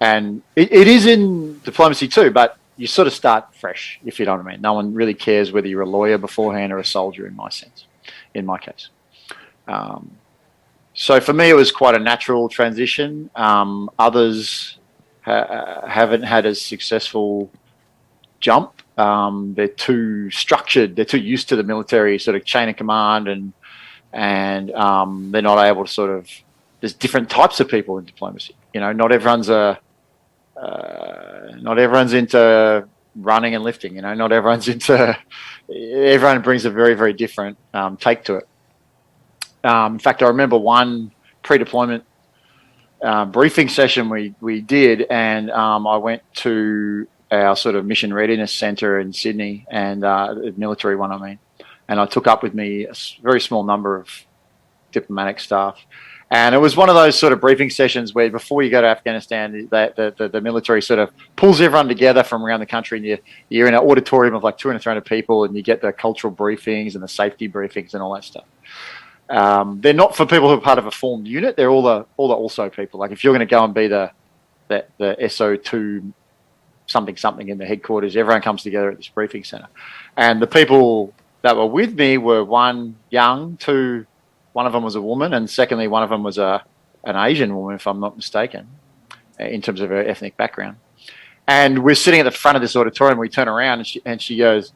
And it is in diplomacy too, but you sort of start fresh, if you know what I mean. No one really cares whether you're a lawyer beforehand or a soldier, in my case. So for me, it was quite a natural transition. Others haven't had a successful jump. They're too structured. They're too used to the military sort of chain of command, and they're not able to sort of. There's different types of people in diplomacy. Not everyone's into running and lifting. Not everyone's into. Everyone brings a very, very different take to it. In fact, I remember one pre-deployment briefing session we did, and I went to our sort of mission readiness center in Sydney, and the military one, and I took up with me a very small number of diplomatic staff. And it was one of those sort of briefing sessions where before you go to Afghanistan, the military sort of pulls everyone together from around the country, and you're in an auditorium of like 200, 300 people, and you get the cultural briefings and the safety briefings and all that stuff. They're not for people who are part of a formed unit. They're all the also people. Like if you're going to go and be the SO2 something in the headquarters, everyone comes together at this briefing center. And the people that were with me were one young, two, one of them was a woman, and secondly, one of them was an Asian woman, if I'm not mistaken, in terms of her ethnic background. And we're sitting at the front of this auditorium. We turn around, and she goes,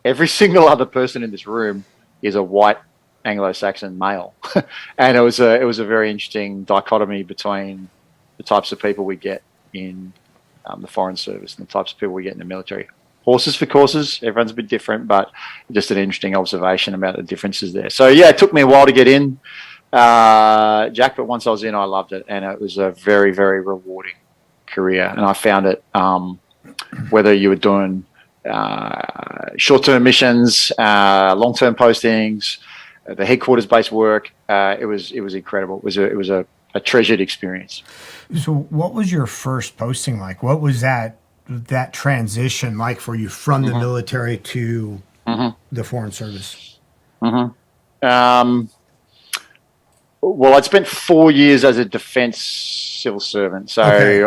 every single other person in this room is a white Anglo-Saxon male. And it was a very interesting dichotomy between the types of people we get in the foreign service and the types of people we get in the military. Horses for courses, everyone's a bit different, but just an interesting observation about the differences there. So yeah, it took me a while to get in, Jack, but once I was in, I loved it, and it was a very, very rewarding career. And I found it, whether you were doing short-term missions, long-term postings, the headquarters-based work, it was incredible. It was a treasured experience. So what was your first posting like? What was that transition like for you from the military to the foreign service? Well, I'd spent 4 years as a defence civil servant, so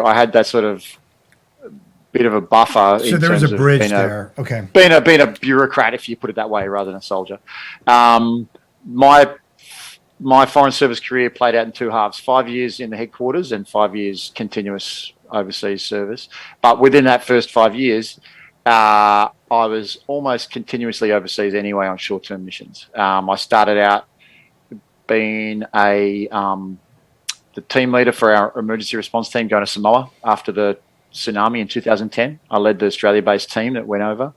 I had that sort of bit of a buffer. So there was a bridge there. Okay. Being a bureaucrat, if you put it that way, rather than a soldier. My foreign service career played out in two halves: 5 years in the headquarters and 5 years continuous overseas service. But within that first 5 years, I was almost continuously overseas anyway on short-term missions. I started out being the team leader for our emergency response team going to Samoa after the tsunami in 2010. I led the Australia-based team that went over.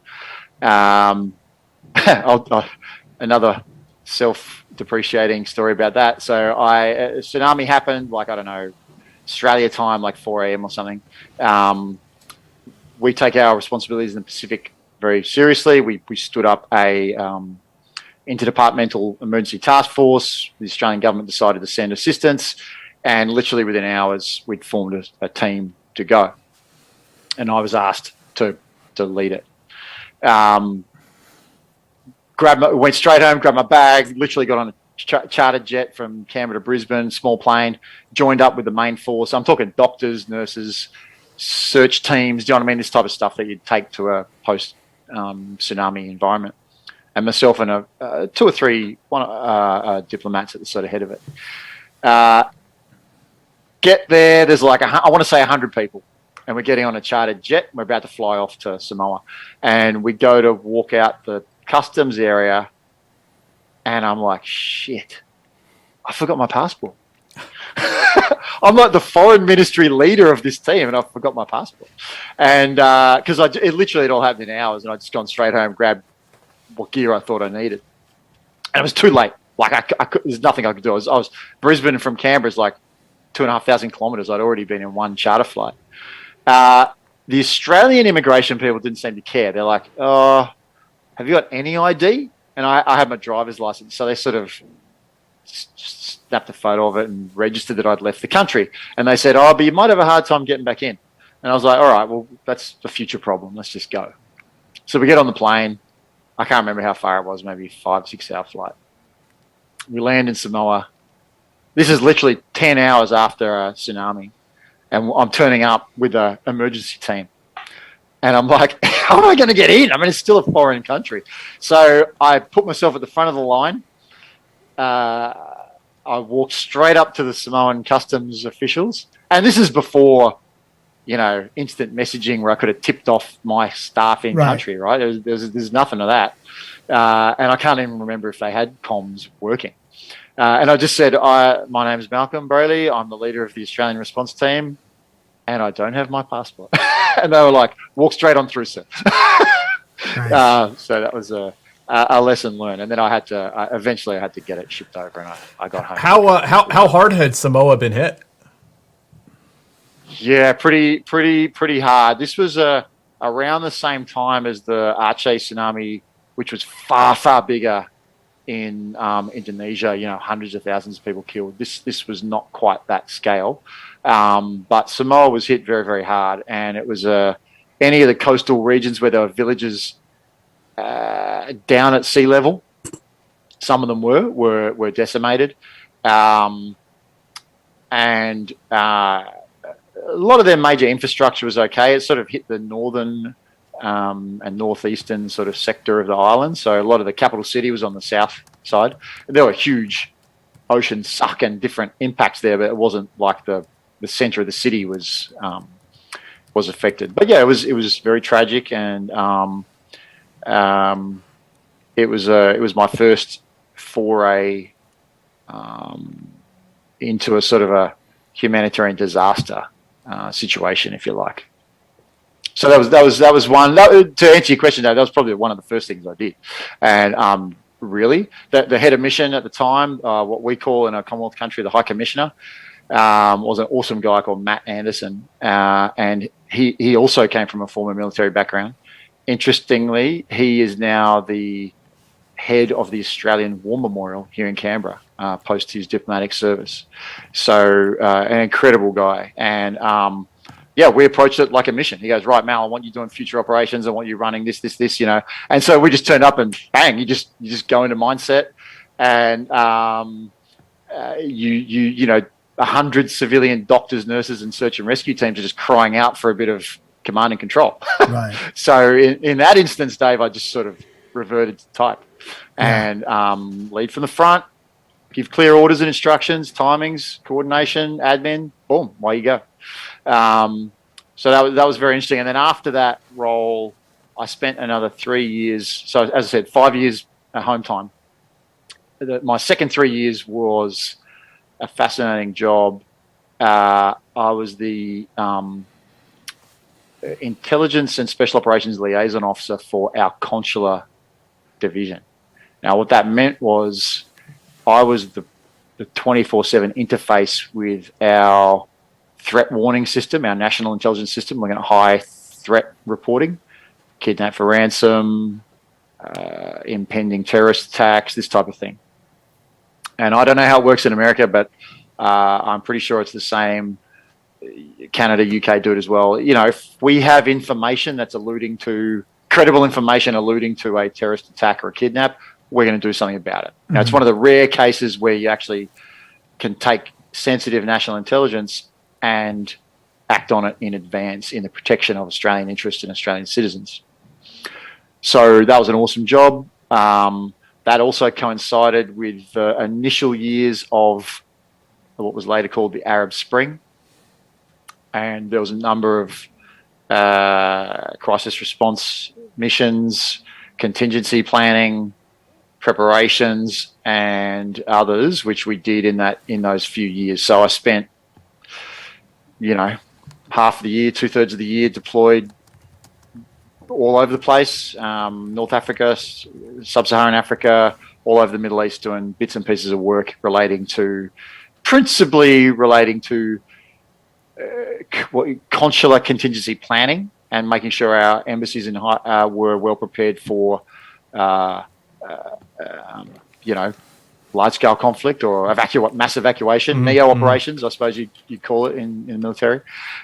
Another self-depreciating story about that. So tsunami happened, like, I don't know, Australia time, like 4 a.m. or something. We take our responsibilities in the Pacific very seriously. We stood up a interdepartmental emergency task force. The Australian government decided to send assistance, and literally within hours, we'd formed a team to go. And I was asked to lead it. Went straight home, grabbed my bag, literally got on a chartered jet from Canberra to Brisbane, small plane, joined up with the main force. I'm talking doctors, nurses, search teams, do you know what I mean? This type of stuff that you'd take to a post-tsunami environment. and myself and two or three diplomats at the sort of head of it. Get there, there's like, I want to say 100 people, and we're getting on a chartered jet. We're about to fly off to Samoa, and we go to walk out the customs area, and I'm like, shit, I forgot my passport. I'm like the foreign ministry leader of this team, and I forgot my passport. And because it all happened in hours, and I just gone straight home, grabbed what gear I thought I needed, and it was too late. Like there's nothing I could do. I was Brisbane from Canberra is like 2,500 kilometres. I'd already been in one charter flight. The Australian immigration people didn't seem to care. They're like, "Oh, have you got any ID?" And I had my driver's license, so they sort of snapped a photo of it and registered that I'd left the country. And they said, "Oh, but you might have a hard time getting back in." And I was like, "All right, well, that's a future problem. Let's just go." So we get on the plane. I can't remember how far it was, maybe 5-6 hour flight. We land in Samoa. This is literally 10 hours after a tsunami. And I'm turning up with an emergency team. And I'm like, how am I going to get in? I mean, it's still a foreign country. So I put myself at the front of the line. I walked straight up to the Samoan customs officials. And this is before, instant messaging where I could have tipped off my staff in country, right? There's nothing of that. And I can't even remember if they had comms working. And I just said, my name is Malcolm Brailey. I'm the leader of the Australian response team, and I don't have my passport. And they were like, walk straight on through, sir. Nice. So that was a lesson learned. And then eventually I had to get it shipped over, and I got home. How hard had Samoa been hit? Yeah, pretty hard. This was around the same time as the Aceh tsunami, which was far, far bigger in Indonesia, hundreds of thousands of people killed. This was not quite that scale. But Samoa was hit very, very hard. And it was any of the coastal regions where there were villages down at sea level. Some of them were decimated. And a lot of their major infrastructure was okay. It sort of hit the northern and northeastern sort of sector of the island. So a lot of the capital city was on the south side. There were huge ocean suck and different impacts there, but it wasn't like the center of the city was affected. But yeah, it was very tragic, and it was my first foray into a sort of a humanitarian disaster situation, if you like. So that was one. To answer your question, though, that was probably one of the first things I did. And really, the head of mission at the time, what we call in a Commonwealth country the High Commissioner, was an awesome guy called Matt Anderson, and he also came from a former military background. Interestingly, he is now the head of the Australian War Memorial here in Canberra, post his diplomatic service. So an incredible guy. And yeah, we approached it like a mission. He goes, right, Mal, I want you doing future operations. I want you running this, And so we just turned up and bang, you just go into mindset, and 100 civilian doctors, nurses, and search and rescue teams are just crying out for a bit of command and control. Right. So in that instance, Dave, I just sort of reverted to type and lead from the front, give clear orders and instructions, timings, coordination, admin, boom, away you go. So that was very interesting. And then after that role, I spent another 3 years. So as I said, 5 years at home time. My second 3 years was a fascinating job. I was the intelligence and special operations liaison officer for our consular division. Now, what that meant was I was the 24/7 interface with our threat warning system, our national intelligence system, looking at high threat reporting, kidnap for ransom, impending terrorist attacks, this type of thing. And I don't know how it works in America, but I'm pretty sure it's the same. Canada, UK do it as well. If we have information that's credible information alluding to a terrorist attack or a kidnap, we're going to do something about it. Now, it's one of the rare cases where you actually can take sensitive national intelligence and act on it in advance in the protection of Australian interests and Australian citizens. So that was an awesome job. That also coincided with the initial years of what was later called the Arab Spring. And there was a number of crisis response missions, contingency planning, preparations, and others, which we did in those few years. So I spent, half of the year, 2/3 of the year deployed all over the place, North Africa, Sub-Saharan Africa, all over the Middle East, doing bits and pieces of work principally relating to consular contingency planning and making sure our embassies were well prepared for, large-scale conflict or mass evacuation, NEO operations, I suppose you'd call it in the military,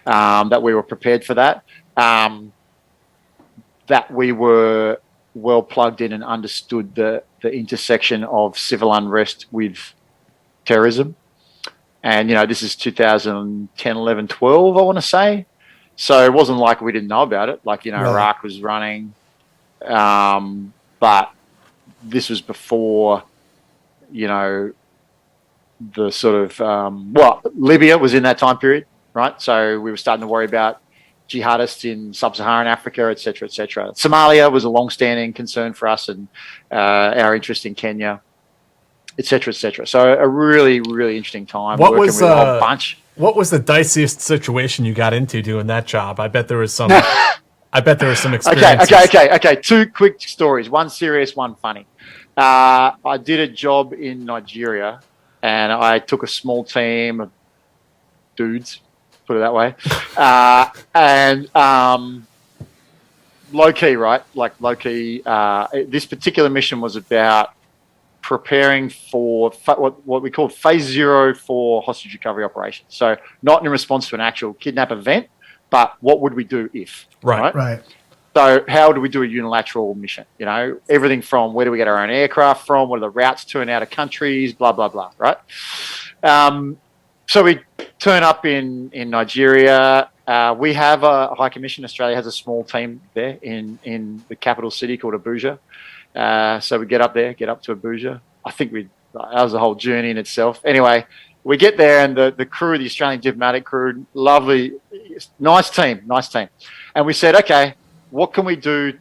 that we were prepared for that. That we were well plugged in and understood the intersection of civil unrest with terrorism. And, this is 2010, 11, 12, I want to say. So it wasn't like we didn't know about it. Like, Right. Iraq was running. But this was before, the sort of, Libya was in that time period, right? So we were starting to worry about jihadists in Sub-Saharan Africa, et cetera, et cetera. Somalia was a long-standing concern for us and our interest in Kenya, et cetera, et cetera. So a really, really interesting time working with a whole bunch. What was the diciest situation you got into doing that job? I bet there was some. Experiences. Okay. 2 quick stories. One serious, one funny. I did a job in Nigeria, and I took a small team of dudes, put it that way, and low key, right? Like low key. This particular mission was about preparing for what we called phase 0 for hostage recovery operations. So not in response to an actual kidnap event, but what would we do if? Right. So how do we do a unilateral mission? Everything from where do we get our own aircraft from? What are the routes to and out of countries? Blah, blah, blah, right? So we turn up in Nigeria. We have a High Commission. Australia has a small team there in the capital city called Abuja. So we get up to Abuja. I think that was a whole journey in itself. Anyway, we get there and the crew, the Australian diplomatic crew, lovely, nice team. And we said, okay, what can we do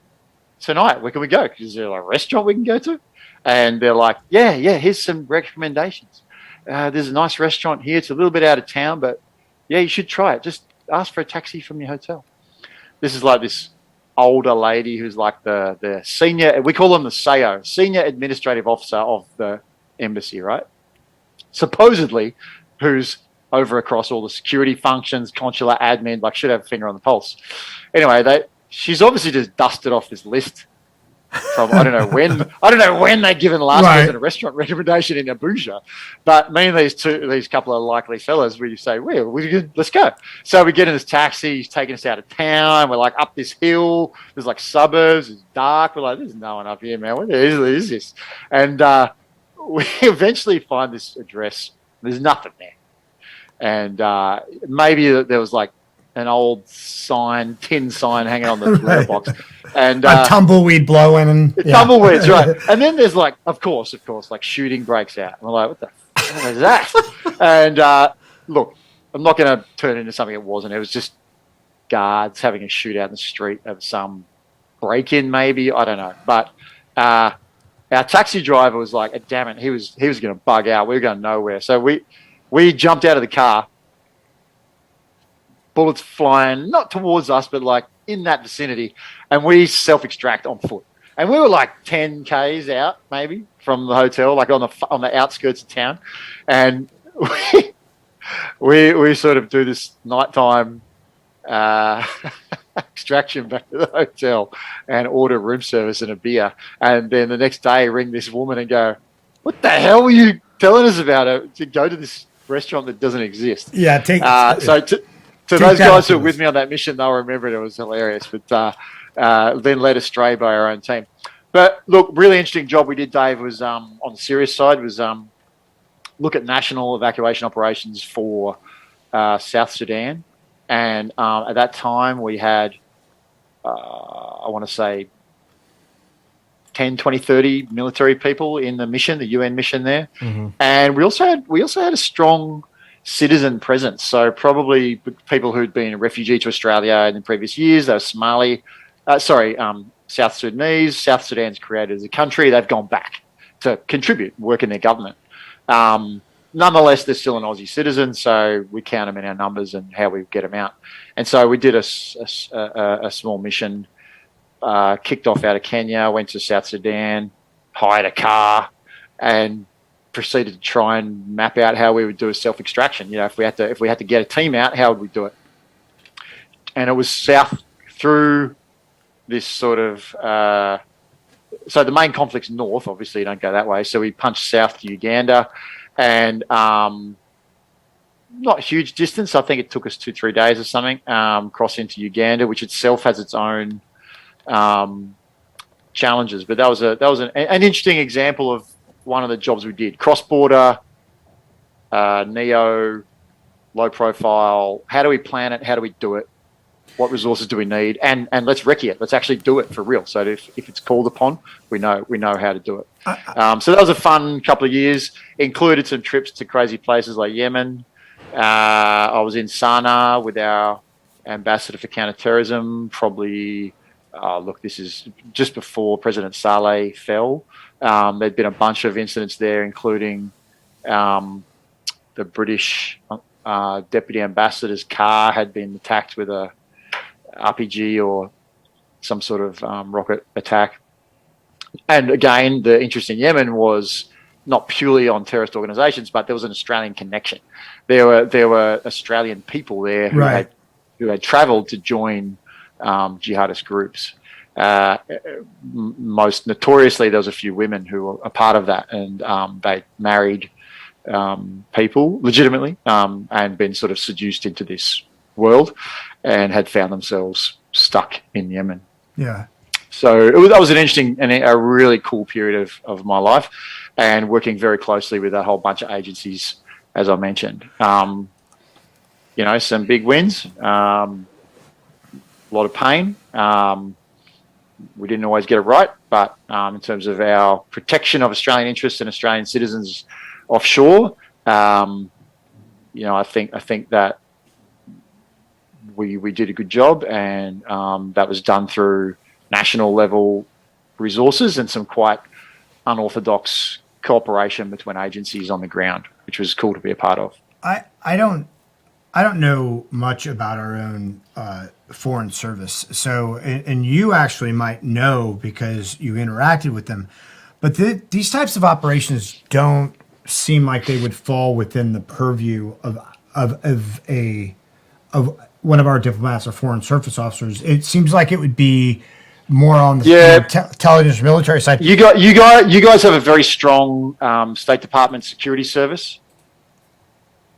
tonight? Where can we go? Is there a restaurant we can go to? And they're like, yeah, here's some recommendations. There's a nice restaurant here. It's a little bit out of town, but yeah, you should try it. Just ask for a taxi from your hotel. This is like this older lady who's like the senior, we call them the SAO, Senior Administrative Officer of the embassy, right? Supposedly, who's over across all the security functions, consular admin, like should have a finger on the pulse. Anyway, she's obviously just dusted off this list from I don't know when they'd given the last person a restaurant recommendation in Abuja. But me and these couple of likely fellas, we say, let's go. So we get in this taxi, he's taking us out of town, we're like up this hill, there's like suburbs, it's dark, we're like, there's no one up here, man, what is this? And we eventually find this address, there's nothing there. And maybe there was like an old tin sign hanging on the letterbox, and a tumbleweed blowing, and tumbleweeds, right? And then there's like, of course, like shooting breaks out. And we're like, what the hell is that? And look, I'm not going to turn it into something it wasn't. It was just guards having a shootout in the street of some break-in, maybe, I don't know. But our taxi driver was like, damn it, he was going to bug out. We were going nowhere. So we jumped out of the car. Bullets flying, not towards us, but like in that vicinity. And we self-extract on foot. And we were like 10 Ks out, maybe, from the hotel, like on the outskirts of town. And we sort of do this nighttime extraction back to the hotel and order room service and a beer. And then the next day ring this woman and go, what the hell were you telling us about to go to this restaurant that doesn't exist? Yeah, So those guys who were with me on that mission, they'll remember it. It was hilarious, but then led astray by our own team. But look, really interesting job we did, Dave, was on the serious side, was look at national evacuation operations for South Sudan. And at that time we had, I want to say, 10, 20, 30 military people in the mission, the UN mission there. And we also had a strong citizen presence. So probably people who'd been a refugee to Australia in the previous years. They were South Sudanese. South Sudan's created as a country. They've gone back to contribute, work in their government. Nonetheless, they're still an Aussie citizen, so we count them in our numbers and how we get them out. And so we did a small mission, kicked off out of Kenya, went to South Sudan, hired a car, and proceeded to try and map out how we would do a self-extraction. You know, if we had to get a team out, how would we do it? And it was south through this sort of so the main conflict's north. Obviously, you don't go that way. So we punched south to Uganda, and not huge distance. I think it took us 2-3 days or something. Cross into Uganda, which itself has its own challenges. But that was an interesting example of one of the jobs we did. Cross-border, neo, low profile. How do we plan it? How do we do it? What resources do we need? And let's recce it. Let's actually do it for real. So if it's called upon, we know how to do it. So that was a fun couple of years. Included some trips to crazy places like Yemen. I was in Sana'a with our ambassador for counterterrorism. Probably, this is just before President Saleh fell. There'd been a bunch of incidents there, including the British deputy ambassador's car had been attacked with a RPG or some sort of rocket attack. And again, the interest in Yemen was not purely on terrorist organisations, but there was an Australian connection. There were Australian people there who had travelled to join jihadist groups. Most notoriously, there was a few women who were a part of that, and they married people legitimately and been sort of seduced into this world and had found themselves stuck in Yemen. Yeah. So that was an interesting and a really cool period of my life, and working very closely with a whole bunch of agencies, as I mentioned. Some big wins, a lot of pain. We didn't always get it right, but in terms of our protection of Australian interests and Australian citizens offshore, I think that we did a good job, and that was done through national level resources and some quite unorthodox cooperation between agencies on the ground, which was cool to be a part of. I don't know much about our own foreign service. So, and you actually might know because you interacted with them, but these types of operations don't seem like they would fall within the purview of one of our diplomats or foreign service officers. It seems like it would be more on the intelligence military side. You guys have a very strong State Department security service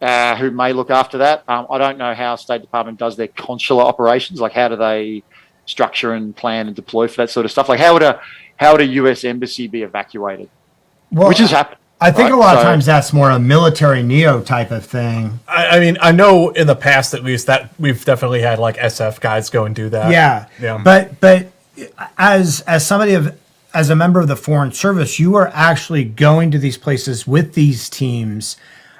who may look after that. I don't know how State Department does their consular operations. Like, how do they structure and plan and deploy for that sort of stuff? Like, how would a US embassy be evacuated? Well, which has happened. I think a lot of times that's more a military neo type of thing. I mean, I know in the past, at least, that we've definitely had like SF guys go and do that. Yeah. But as a member of the foreign service, you are actually going to these places with these teams.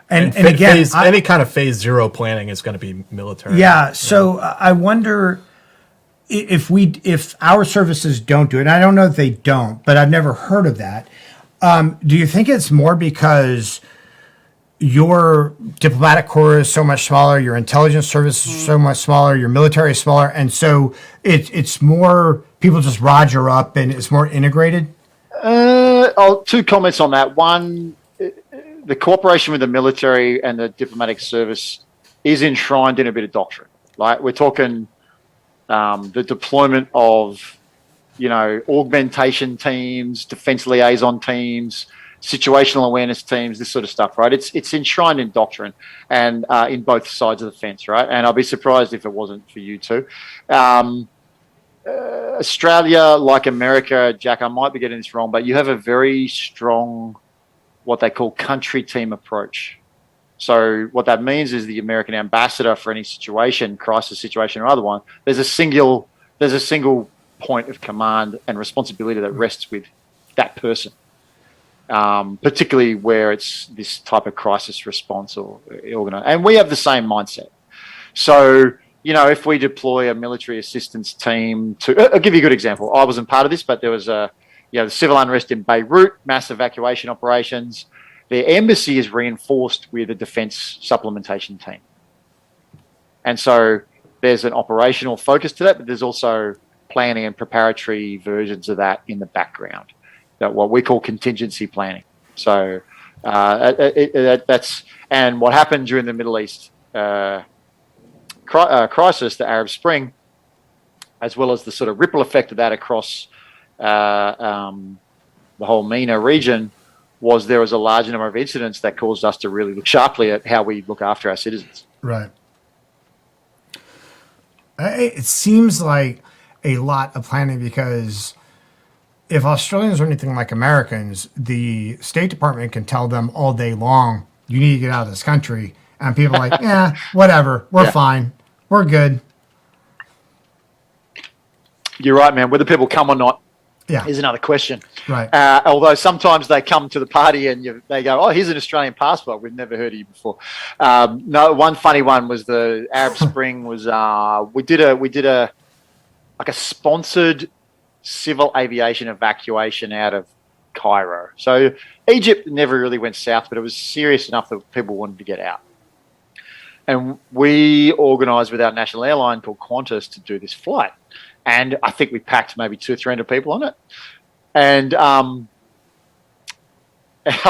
And again, any kind of phase zero planning is going to be military. Yeah. So I wonder if our services don't do it. And I don't know if they don't, but I've never heard of that. Do you think it's more because your diplomatic corps is so much smaller, your intelligence service is so much smaller, your military is smaller, and so it's more people just roger up and it's more integrated? Two comments on that. One, the cooperation with the military and the diplomatic service is enshrined in a bit of doctrine. Like, we're talking the deployment of augmentation teams, defense liaison teams, situational awareness teams, this sort of stuff, right? It's enshrined in doctrine and in both sides of the fence, right? And I'll be surprised if it wasn't for you too. Australia, like America, Jack, I might be getting this wrong, but you have a very strong, what they call country team approach. So what that means is the American ambassador for any situation, crisis situation or other one, there's a single point of command and responsibility that rests with that person, particularly where it's this type of crisis response or organized. And we have the same mindset. So, if we deploy a military assistance team I'll give you a good example. I wasn't part of this, but there was the civil unrest in Beirut, mass evacuation operations. Their embassy is reinforced with a defense supplementation team. And so there's an operational focus to that, but there's also planning and preparatory versions of that in the background, that what we call contingency planning. So that's, and what happened during the Middle East crisis, the Arab Spring, as well as the sort of ripple effect of that across the whole MENA region, was there was a large number of incidents that caused us to really look sharply at how we look after our citizens. Right. It seems like a lot of planning, because if Australians are anything like Americans, the State Department can tell them all day long, you need to get out of this country. And people are like, yeah, whatever. We're fine. We're good. You're right, man. Whether people come or not is another question. Right. Although sometimes they come to the party and they go, oh, here's an Australian passport. We've never heard of you before. No, one funny one was the Arab Spring was we did a sponsored civil aviation evacuation out of Cairo. So Egypt never really went south, but it was serious enough that people wanted to get out. And we organised with our national airline called Qantas to do this flight. And I think we packed maybe 200 or 300 people on it. And our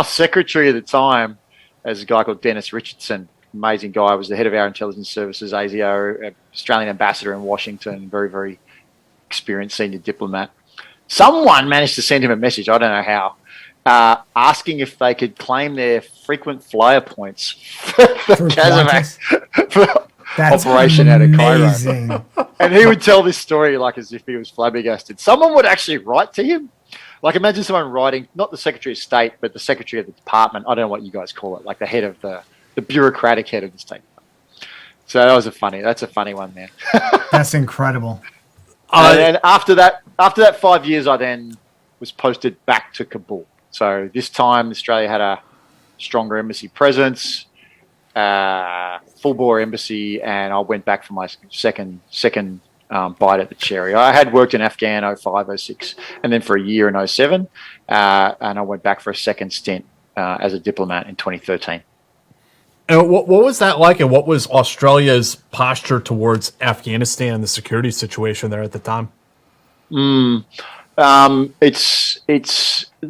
secretary at the time, as a guy called Dennis Richardson, amazing guy, was the head of our intelligence services, ASIO, Australian ambassador in Washington, very, very experienced senior diplomat. Someone managed to send him a message, I don't know how, asking if they could claim their frequent flyer points for Cazamak operation amazing. Out of Cairo. And he would tell this story like as if he was flabbergasted. Someone would actually write to him. Like, imagine someone writing, not the Secretary of State, but the Secretary of the Department. I don't know what you guys call it, like the head of the bureaucratic head of the State. So that's a funny one, man. That's incredible. And after that 5 years, I then was posted back to Kabul. So this time, Australia had a stronger embassy presence, full-bore embassy, and I went back for my second bite at the cherry. I had worked in Afghan 05, 06, and then for a year in 07, and I went back for a second stint as a diplomat in 2013. And what was that like, and what was Australia's posture towards Afghanistan and the security situation there at the time?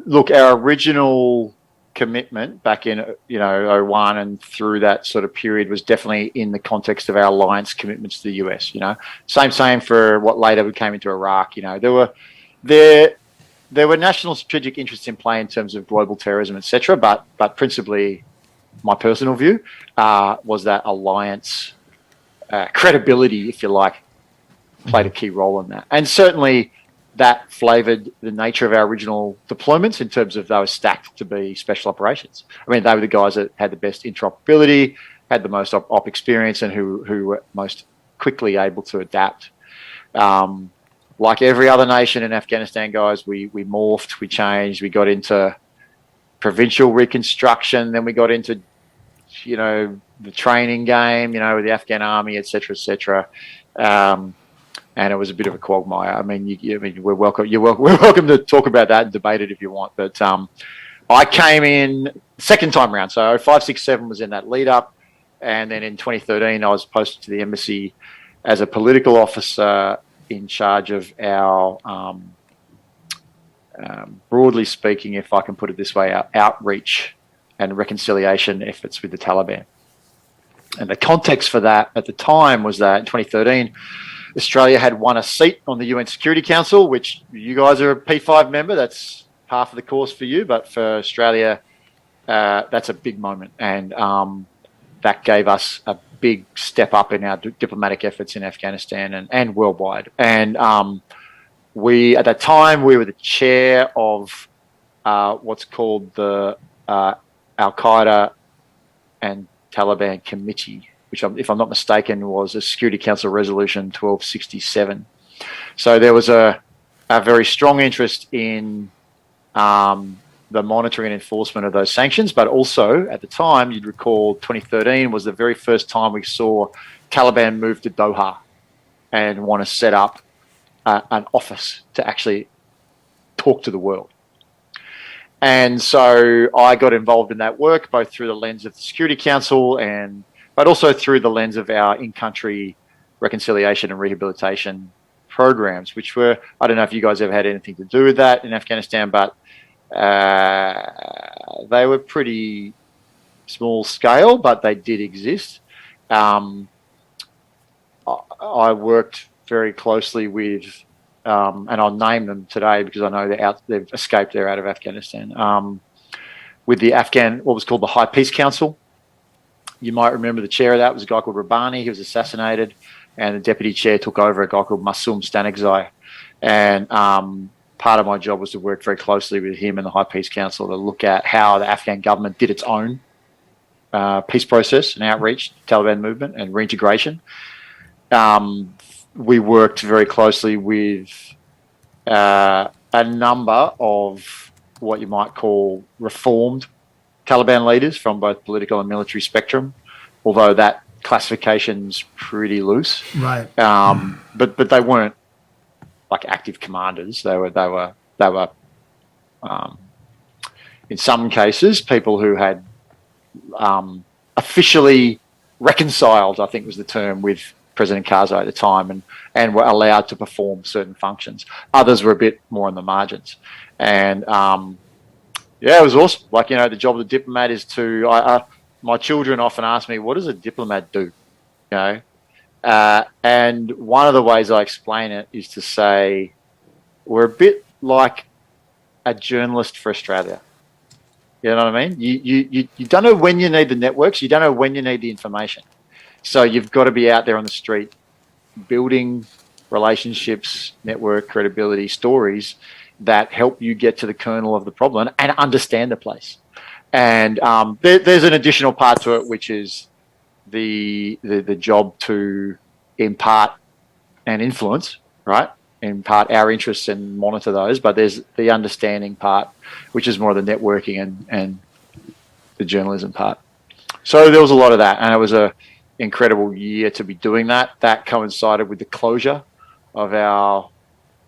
Look, our original commitment back in 01 and through that sort of period was definitely in the context of our alliance commitments to the US. Same for what later became into Iraq. There were national strategic interests in play in terms of global terrorism, etc. But principally, my personal view was that alliance credibility, if you like, played a key role in that, and certainly that flavoured the nature of our original deployments in terms of they were stacked to be special operations. I mean, they were the guys that had the best interoperability, had the most op experience, and who were most quickly able to adapt. Like every other nation in Afghanistan, guys, we morphed, we changed, we got into provincial reconstruction, then we got into, the training game, with the Afghan army, et cetera, and it was a bit of a quagmire. I mean, we're welcome. We're welcome to talk about that and debate it if you want. But I came in second time round, so 5, 6, 7 was in that lead up, and then in 2013 I was posted to the embassy as a political officer in charge of our, broadly speaking, if I can put it this way, our outreach and reconciliation efforts with the Taliban. And the context for that at the time was that in 2013. Australia had won a seat on the UN Security Council, which you guys are a P5 member. That's half of the course for you. But for Australia, that's a big moment. And that gave us a big step up in our diplomatic efforts in Afghanistan and worldwide. And we, at that time, we were the chair of what's called the Al-Qaeda and Taliban Committee, which, if I'm not mistaken, was a Security Council Resolution 1267. So there was a very strong interest in the monitoring and enforcement of those sanctions, but also at the time, you'd recall 2013 was the very first time we saw Taliban move to Doha and want to set up an office to actually talk to the world. And so I got involved in that work, both through the lens of the Security Council but also through the lens of our in-country reconciliation and rehabilitation programs, which were, I don't know if you guys ever had anything to do with that in Afghanistan, but they were pretty small scale, but they did exist. I worked very closely with, and I'll name them today because I know they've escaped, they're out of Afghanistan, with the what was called the High Peace Council. You might remember the chair of that was a guy called Rabbani. He was assassinated, and the deputy chair took over, a guy called Masum Stanigzai. And part of my job was to work very closely with him and the High Peace Council to look at how the Afghan government did its own peace process and outreach, Taliban movement and reintegration. We worked very closely with a number of what you might call reformed Taliban leaders from both political and military spectrum, although that classification's pretty loose. Right. But they weren't like active commanders. They were in some cases people who had officially reconciled, I think was the term, with President Karzai at the time, and were allowed to perform certain functions. Others were a bit more on the margins. And it was awesome. Like, the job of the diplomat is to, my children often ask me, what does a diplomat do? And one of the ways I explain it is to say, we're a bit like a journalist for Australia. You know what I mean? You don't know when you need the networks. You don't know when you need the information. So you've got to be out there on the street building relationships, network, credibility, stories that help you get to the kernel of the problem and understand the place. And there's an additional part to it, which is the job to impart and influence, right? Impart our interests and monitor those. But there's the understanding part, which is more of the networking and the journalism part. So there was a lot of that, and it was a incredible year to be doing that. That coincided with the closure of our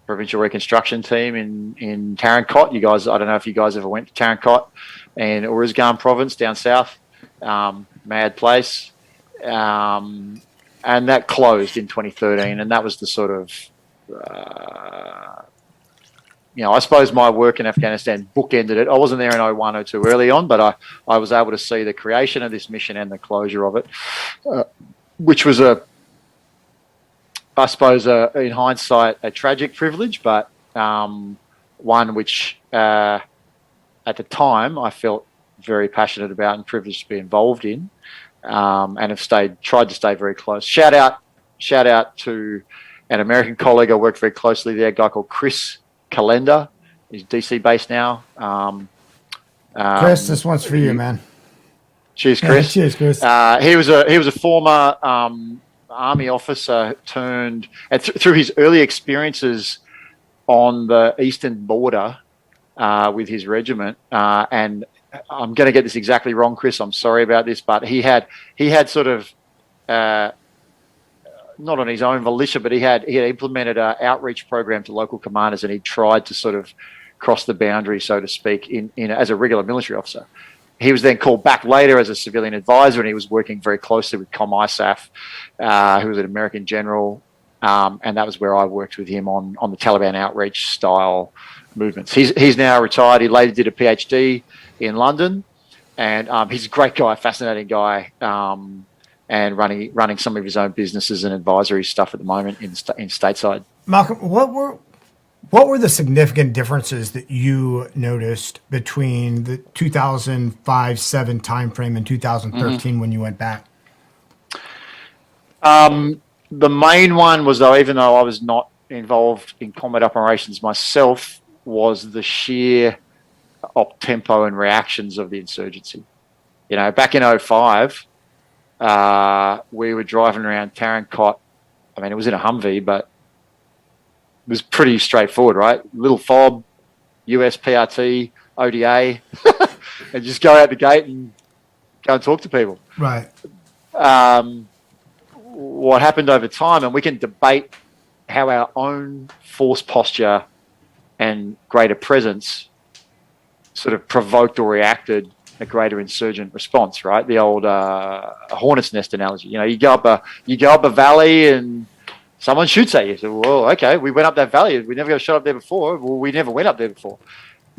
provincial reconstruction team in Tarankot. You guys, I don't know if you guys ever went to Tarankot in Uruzgan province down south. Mad place. And that closed in 2013, and that was the sort of, I suppose my work in Afghanistan bookended it. I wasn't there in 01, 02 early on, but I was able to see the creation of this mission and the closure of it, which was I suppose, in hindsight, a tragic privilege, but one which at the time I felt very passionate about and privileged to be involved in, and have tried to stay very close. Shout out to an American colleague I worked very closely there, a guy called Chris Calenda. He's DC based now. Chris, this one's for you, man. Cheers, Chris. Cheers, Chris. He was a former Army officer turned, and through his early experiences on the eastern border with his regiment, and I'm going to get this exactly wrong, Chris, I'm sorry about this, but he had sort of not on his own volition, but he had implemented an outreach program to local commanders, and he tried to sort of cross the boundary, so to speak, in as a regular military officer. He was then called back later as a civilian advisor, and he was working very closely with Com ISAF, who was an American general, and that was where I worked with him on the Taliban outreach style movements. He's now retired. He later did a PhD in London, and he's a great guy, fascinating guy, and running some of his own businesses and advisory stuff at the moment in stateside. Malcolm, what were the significant differences that you noticed between the 2005-07 timeframe and 2013 when you went back? The main one was, though, even though I was not involved in combat operations myself, was the sheer up-tempo and reactions of the insurgency. Back in 2005, we were driving around Tarankot. I mean, it was in a Humvee, but it was pretty straightforward, right? Little fob, US PRT, ODA, and just go out the gate and go and talk to people. Right. What happened over time, and we can debate how our own force posture and greater presence sort of provoked or reacted a greater insurgent response, right? The old hornet's nest analogy. You know, you go up a valley and someone shoots at you. So, well, okay, we went up that valley. We never got shot up there before. Well, we never went up there before.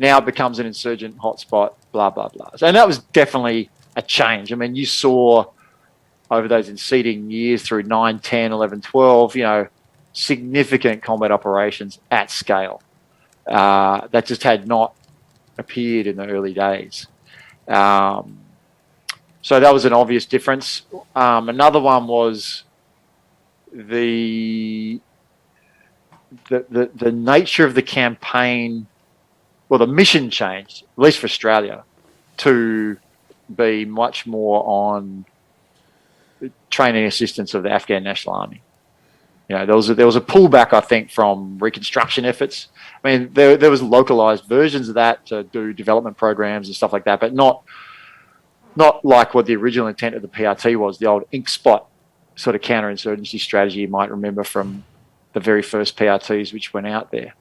Now it becomes an insurgent hotspot, blah, blah, blah. And that was definitely a change. I mean, you saw over those ensuing years through 9, 10, 11, 12, you know, significant combat operations at scale that just had not appeared in the early days. So that was an obvious difference. Another one was the nature of the campaign. Well, the mission changed, at least for Australia, to be much more on training assistance of the Afghan National Army. You know, there was a pullback, I think, from reconstruction efforts. I mean, there was localized versions of that to do development programs and stuff like that, but not like what the original intent of the PRT was, the old ink spot sort of counterinsurgency strategy you might remember from the very first PRTs which went out there.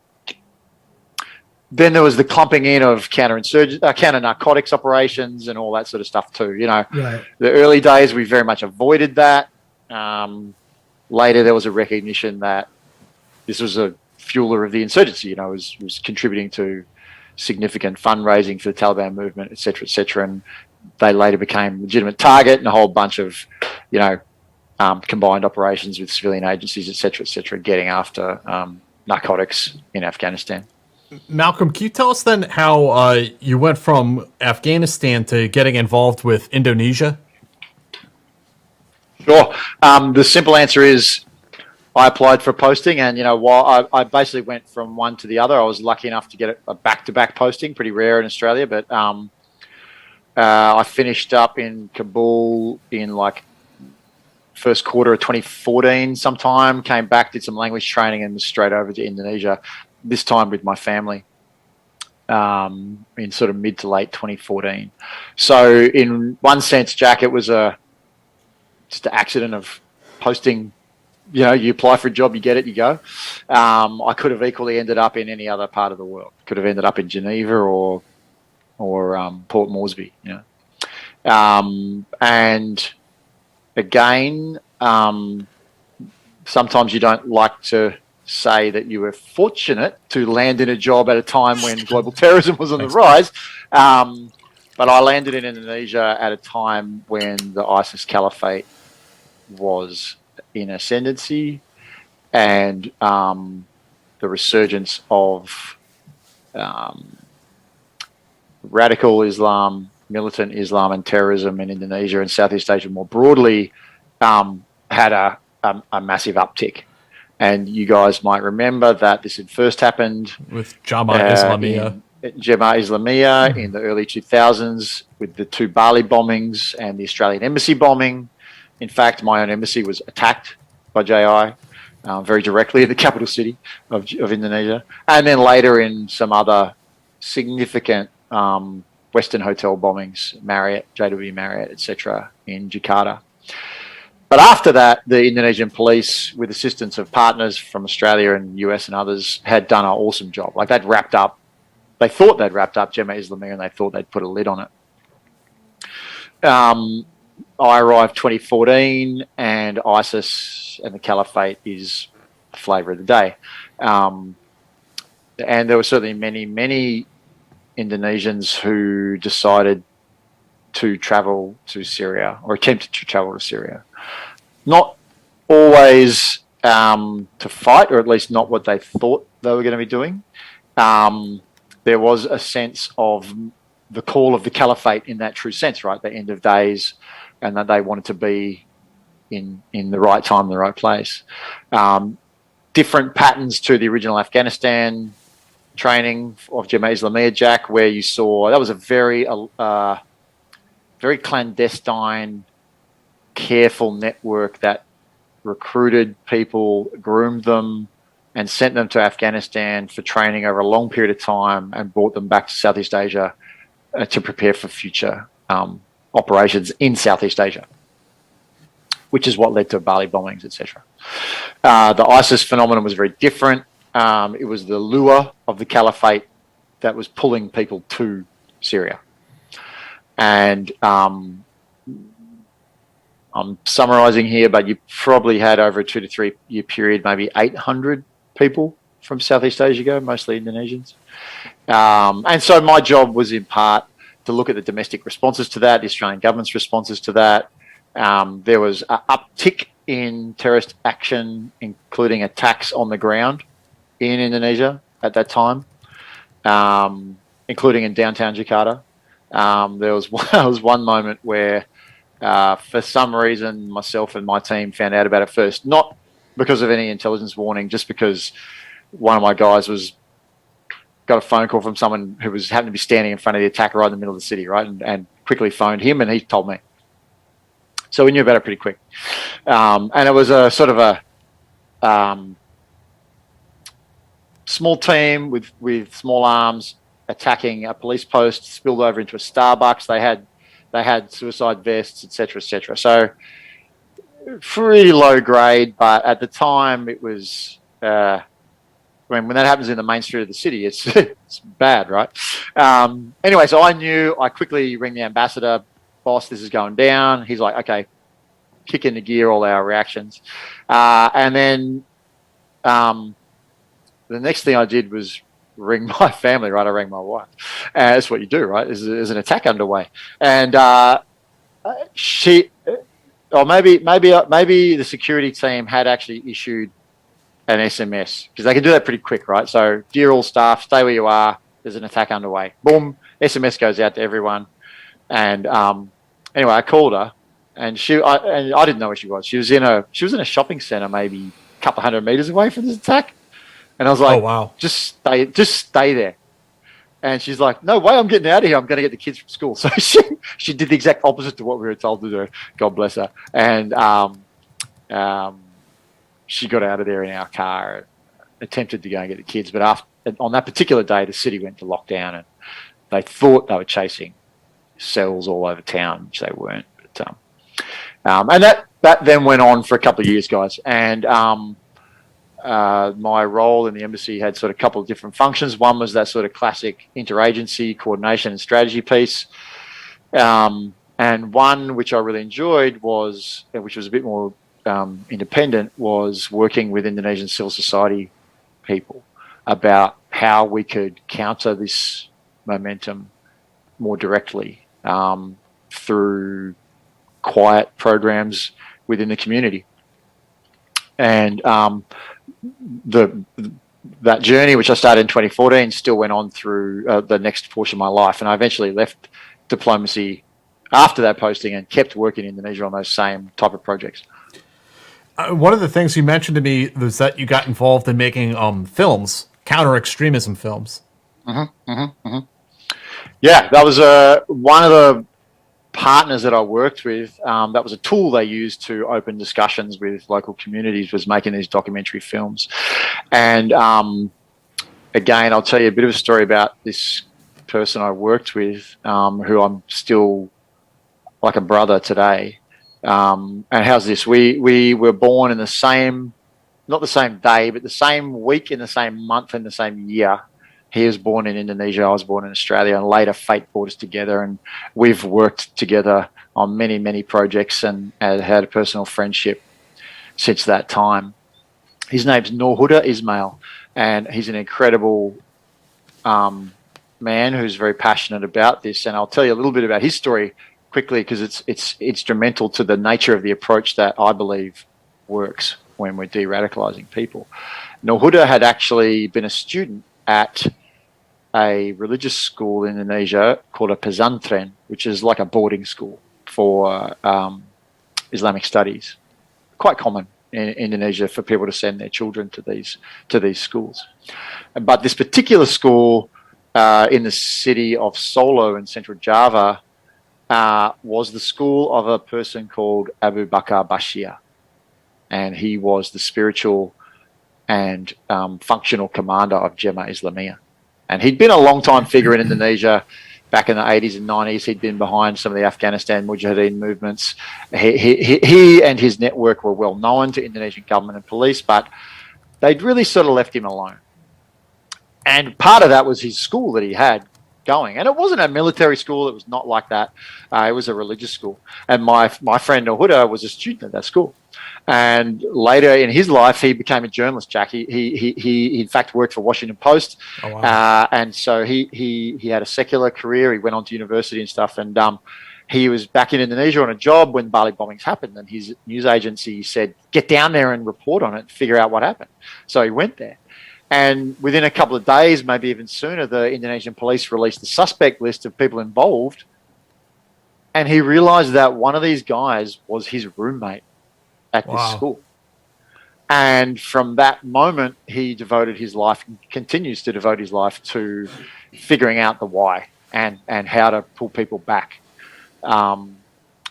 Then there was the clumping in of counter narcotics operations and all that sort of stuff too. You know, Right. The early days we very much avoided that. Later there was a recognition that this was a fueler of the insurgency. You know, was contributing to significant fundraising for the Taliban movement, et cetera, and they later became a legitimate target and a whole bunch of, you know, combined operations with civilian agencies, et cetera, getting after narcotics in Afghanistan. Malcolm, can you tell us then how you went from Afghanistan to getting involved with Indonesia? Sure. The simple answer is I applied for a posting, and, you know, while I basically went from one to the other, I was lucky enough to get a back-to-back posting, pretty rare in Australia, but I finished up in Kabul in like first quarter of 2014 sometime, came back, did some language training, and was straight over to Indonesia, this time with my family in sort of mid to late 2014. So in one sense, Jack, it was just an accident of posting. You know, you apply for a job, you get it, you go. I could have equally ended up in any other part of the world. Could have ended up in Geneva or Port Moresby, you know. And again, sometimes you don't like to say that you were fortunate to land in a job at a time when global terrorism was on the rise. But I landed in Indonesia at a time when the ISIS caliphate was in ascendancy, and the resurgence of radical Islam, militant Islam and terrorism in Indonesia and Southeast Asia more broadly had a massive uptick. And you guys might remember that this had first happened with Jamaah Islamiyah. Jamaah Islamiyah in the early 2000s with the two Bali bombings and the Australian embassy bombing. In fact, my own embassy was attacked by JI very directly in the capital city of Indonesia. And then later in some other significant Western hotel bombings, Marriott, JW Marriott, etc., in Jakarta. But after that, the Indonesian police, with assistance of partners from Australia and US and others, had done an awesome job. Like, they'd wrapped up, they thought they'd wrapped up Jemaah Islamiyah, and they thought they'd put a lid on it. I arrived 2014, and ISIS and the Caliphate is the flavour of the day. And there were certainly many Indonesians who decided to travel to Syria, or attempted to travel to Syria. Not always to fight, or at least not what they thought they were going to be doing. There was a sense of the call of the caliphate in that true sense, right? The end of days, and that they wanted to be in the right time, the right place. Different patterns to the original Afghanistan training of Jemaah Islamiyah, Jack, where you saw that was a very clandestine, careful network that recruited people, groomed them, and sent them to Afghanistan for training over a long period of time and brought them back to Southeast Asia to prepare for future operations in Southeast Asia, which is what led to Bali bombings, etc. The ISIS phenomenon was very different. It was the lure of the caliphate that was pulling people to Syria. And I'm summarizing here, but you probably had over a 2 to 3 year period, maybe 800 people from Southeast Asia go, mostly Indonesians. And so my job was in part to look at the domestic responses to that, the Australian government's responses to that. There was an uptick in terrorist action, including attacks on the ground in Indonesia at that time, including in downtown Jakarta. There was one moment where, for some reason, myself and my team found out about it first, not because of any intelligence warning, just because one of my guys got a phone call from someone who happened to be standing in front of the attacker right in the middle of the city, right, and quickly phoned him, and he told me. So we knew about it pretty quick, and it was a sort of a small team with small arms attacking a police post, spilled over into a Starbucks. They had suicide vests, etc., etc. So pretty low grade, but at the time it was. When that happens in the main street of the city, it's bad, right? Anyway, so I quickly ring the ambassador. Boss, this is going down. He's like, okay, kick into gear all our reactions. And then the next thing I did was ring my family, right? I rang my wife. That's what you do, right? There's an attack underway. And maybe the security team had actually issued an SMS, because they can do that pretty quick, right? So, dear all staff, stay where you are. There's an attack underway. Boom, SMS goes out to everyone. And anyway, I called her, and I didn't know where she was. She was in a shopping center, maybe a couple hundred meters away from this attack. And I was like, "Oh wow, just stay there." And she's like, "No way, I'm getting out of here. I'm going to get the kids from school." So she did the exact opposite to what we were told to do. God bless her. And she got out of there in our car and attempted to go and get the kids. But on that particular day, the city went to lockdown, and they thought they were chasing cells all over town, which they weren't. But, and that then went on for a couple of years, guys. And my role in the embassy had sort of a couple of different functions. One was that sort of classic interagency coordination and strategy piece. And one which I really enjoyed which was a bit more independent, was working with Indonesian civil society people about how we could counter this momentum more directly through quiet programs within the community. And that journey, which I started in 2014, still went on through the next portion of my life. And I eventually left diplomacy after that posting and kept working in Indonesia on those same type of projects. One of the things you mentioned to me was that you got involved in making films, counter-extremism films. Yeah, that was one of the partners that I worked with. That was a tool they used to open discussions with local communities, was making these documentary films. And again, I'll tell you a bit of a story about this person I worked with, who I'm still like a brother today. And how's this? We were born in the same, not the same day, but the same week, in the same month, in the same year. He was born in Indonesia, I was born in Australia, and later fate brought us together, and we've worked together on many, many projects and had a personal friendship since that time. His name's Nurhuda Ismail, and he's an incredible man who's very passionate about this. And I'll tell you a little bit about his story quickly, because it's instrumental to the nature of the approach that I believe works when we're de-radicalizing people. Nurhuda had actually been a student at a religious school in Indonesia called a pesantren, which is like a boarding school for Islamic studies. Quite common in Indonesia for people to send their children to these schools. But this particular school in the city of Solo in central Java was the school of a person called Abu Bakar Bashir. And he was the spiritual and functional commander of Jemaah Islamiyah. And he'd been a long-time figure in Indonesia. Back in the 80s and 90s, he'd been behind some of the Afghanistan Mujahideen movements. He and his network were well known to Indonesian government and police, but they'd really sort of left him alone. And part of that was his school that he had going. And it wasn't a military school. It was not like that. It was a religious school. And my friend Nahuda was a student at that school. And later in his life, he became a journalist, Jack. He in fact worked for Washington Post. Oh, wow. And so he had a secular career. He went on to university and stuff. And he was back in Indonesia on a job when Bali bombings happened. And his news agency said, get down there and report on it, figure out what happened. So he went there. And within a couple of days, maybe even sooner, the Indonesian police released the suspect list of people involved. And he realized that one of these guys was his roommate at this school. And from that moment, he devoted his life, continues to devote his life to figuring out the why and how to pull people back. And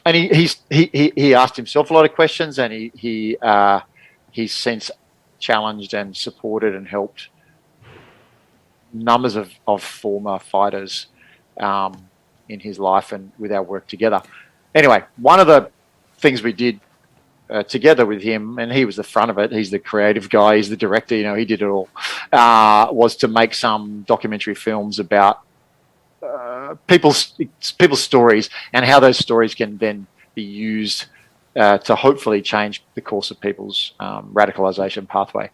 he asked himself a lot of questions, and he's since challenged and supported and helped numbers of former fighters in his life and with our work together. Anyway, one of the things we did together with him, and he was the front of it, he's the creative guy, he's the director, he did it all, was to make some documentary films about people's stories and how those stories can then be used to hopefully change the course of people's radicalization pathway.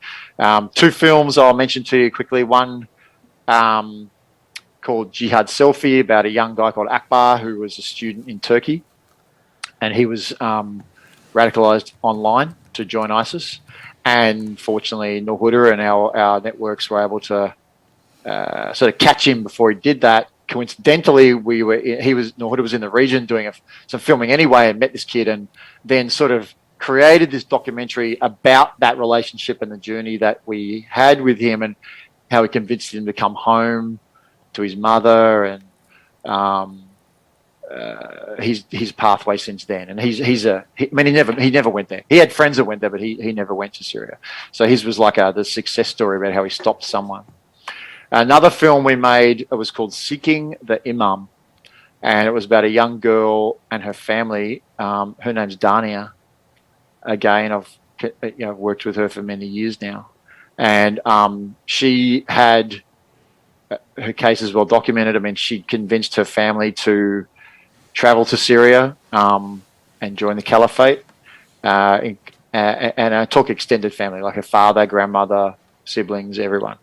Two films I'll mention to you quickly. One called Jihad Selfie, about a young guy called Akbar who was a student in Turkey, and he was radicalized online to join ISIS. And fortunately, Nahuda and our networks were able to sort of catch him before he did that. Coincidentally, Nahuda was in the region doing some filming anyway, and met this kid, and then sort of created this documentary about that relationship and the journey that we had with him, and how we convinced him to come home to his mother, and his pathway since then. And he never went there. He had friends that went there, but he never went to Syria. So his was like the success story about how he stopped someone. Another film we made, it was called Seeking the Imam, and it was about a young girl and her family. Her name's Dania. Again, I've worked with her for many years now, and she had her case is well documented. I mean, she convinced her family to travel to Syria and join the caliphate, and I talk extended family, like her father, grandmother, siblings, everyone.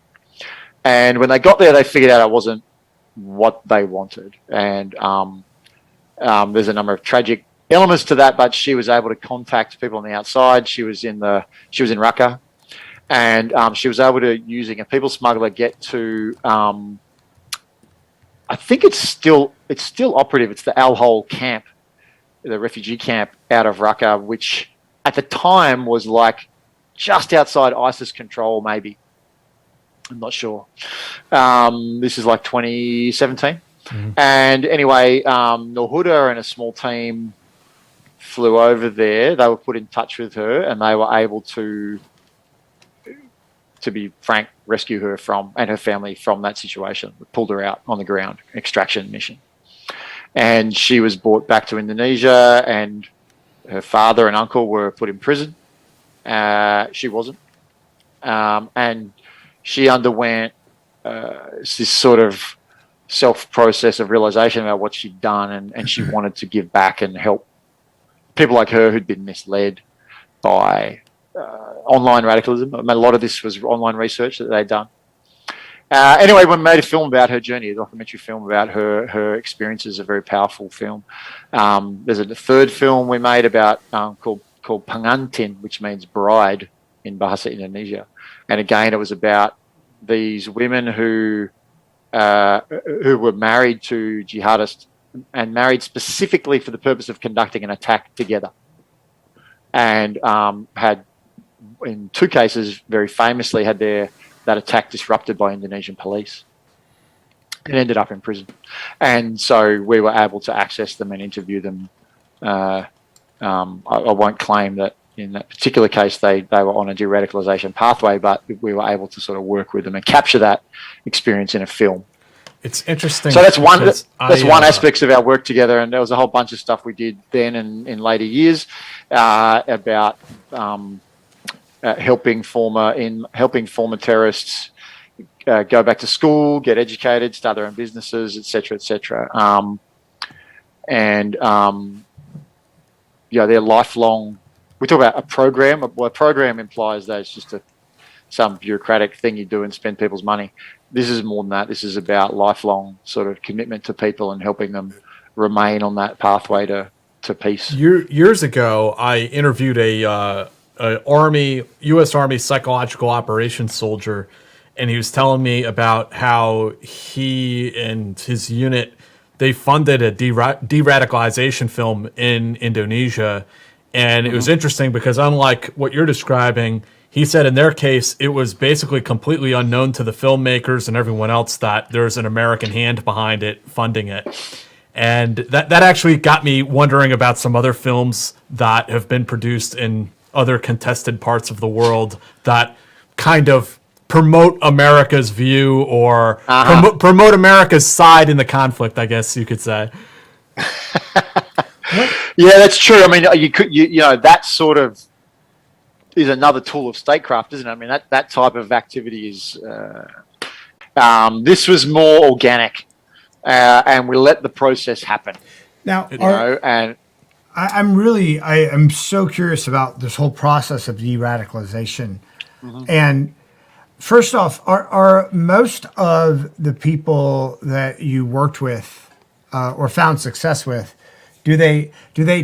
And when they got there, they figured out it wasn't what they wanted. And there's a number of tragic elements to that, but she was able to contact people on the outside. She was in Raqqa, and she was able to, using a people smuggler, get to I think it's still operative. It's the Al Hol camp, the refugee camp out of Raqqa, which at the time was like just outside ISIS control, maybe. I'm not sure. This is like 2017. Mm-hmm. And anyway, Nahuda and a small team flew over there. They were put in touch with her, and they were able to be frank, rescue her and her family from that situation. We pulled her out on the ground, extraction mission. And she was brought back to Indonesia, and her father and uncle were put in prison. She wasn't. And she underwent this sort of self-process of realization about what she'd done, and she wanted to give back and help people like her who'd been misled by online radicalism. I mean, a lot of this was online research that they'd done. Anyway, we made a film about her journey, a documentary film about her experiences, a very powerful film. There's a third film we made about called Pengantin, which means bride in Bahasa Indonesia. And again, it was about these women who were married to jihadists and married specifically for the purpose of conducting an attack together, and had, in two cases, very famously had that attack disrupted by Indonesian police and ended up in prison. And so we were able to access them and interview them. I won't claim that in that particular case, they were on a de-radicalization pathway, but we were able to sort of work with them and capture that experience in a film. It's interesting. So that's one one aspect of our work together, and there was a whole bunch of stuff we did then and in later years about helping former terrorists go back to school, get educated, start their own businesses, etc., etc. They're lifelong. We talk about a program. Well, a program implies that it's just some bureaucratic thing you do and spend people's money. This is more than that. This is about lifelong sort of commitment to people and helping them remain on that pathway to peace. Years ago, I interviewed a U.S. Army psychological operations soldier, and he was telling me about how he and his unit, they funded a de-radicalization film in Indonesia. And it was interesting because unlike what you're describing, he said in their case, it was basically completely unknown to the filmmakers and everyone else that there's an American hand behind it, funding it. And that actually got me wondering about some other films that have been produced in other contested parts of the world that kind of promote America's view or promote America's side in the conflict, I guess you could say. Yeah, that's true. I mean, that sort of is another tool of statecraft, isn't it? I mean, that type of activity is. This was more organic, and we let the process happen. Now, and I'm so curious about this whole process of de-radicalization. And first off, are most of the people that you worked with or found success with, do they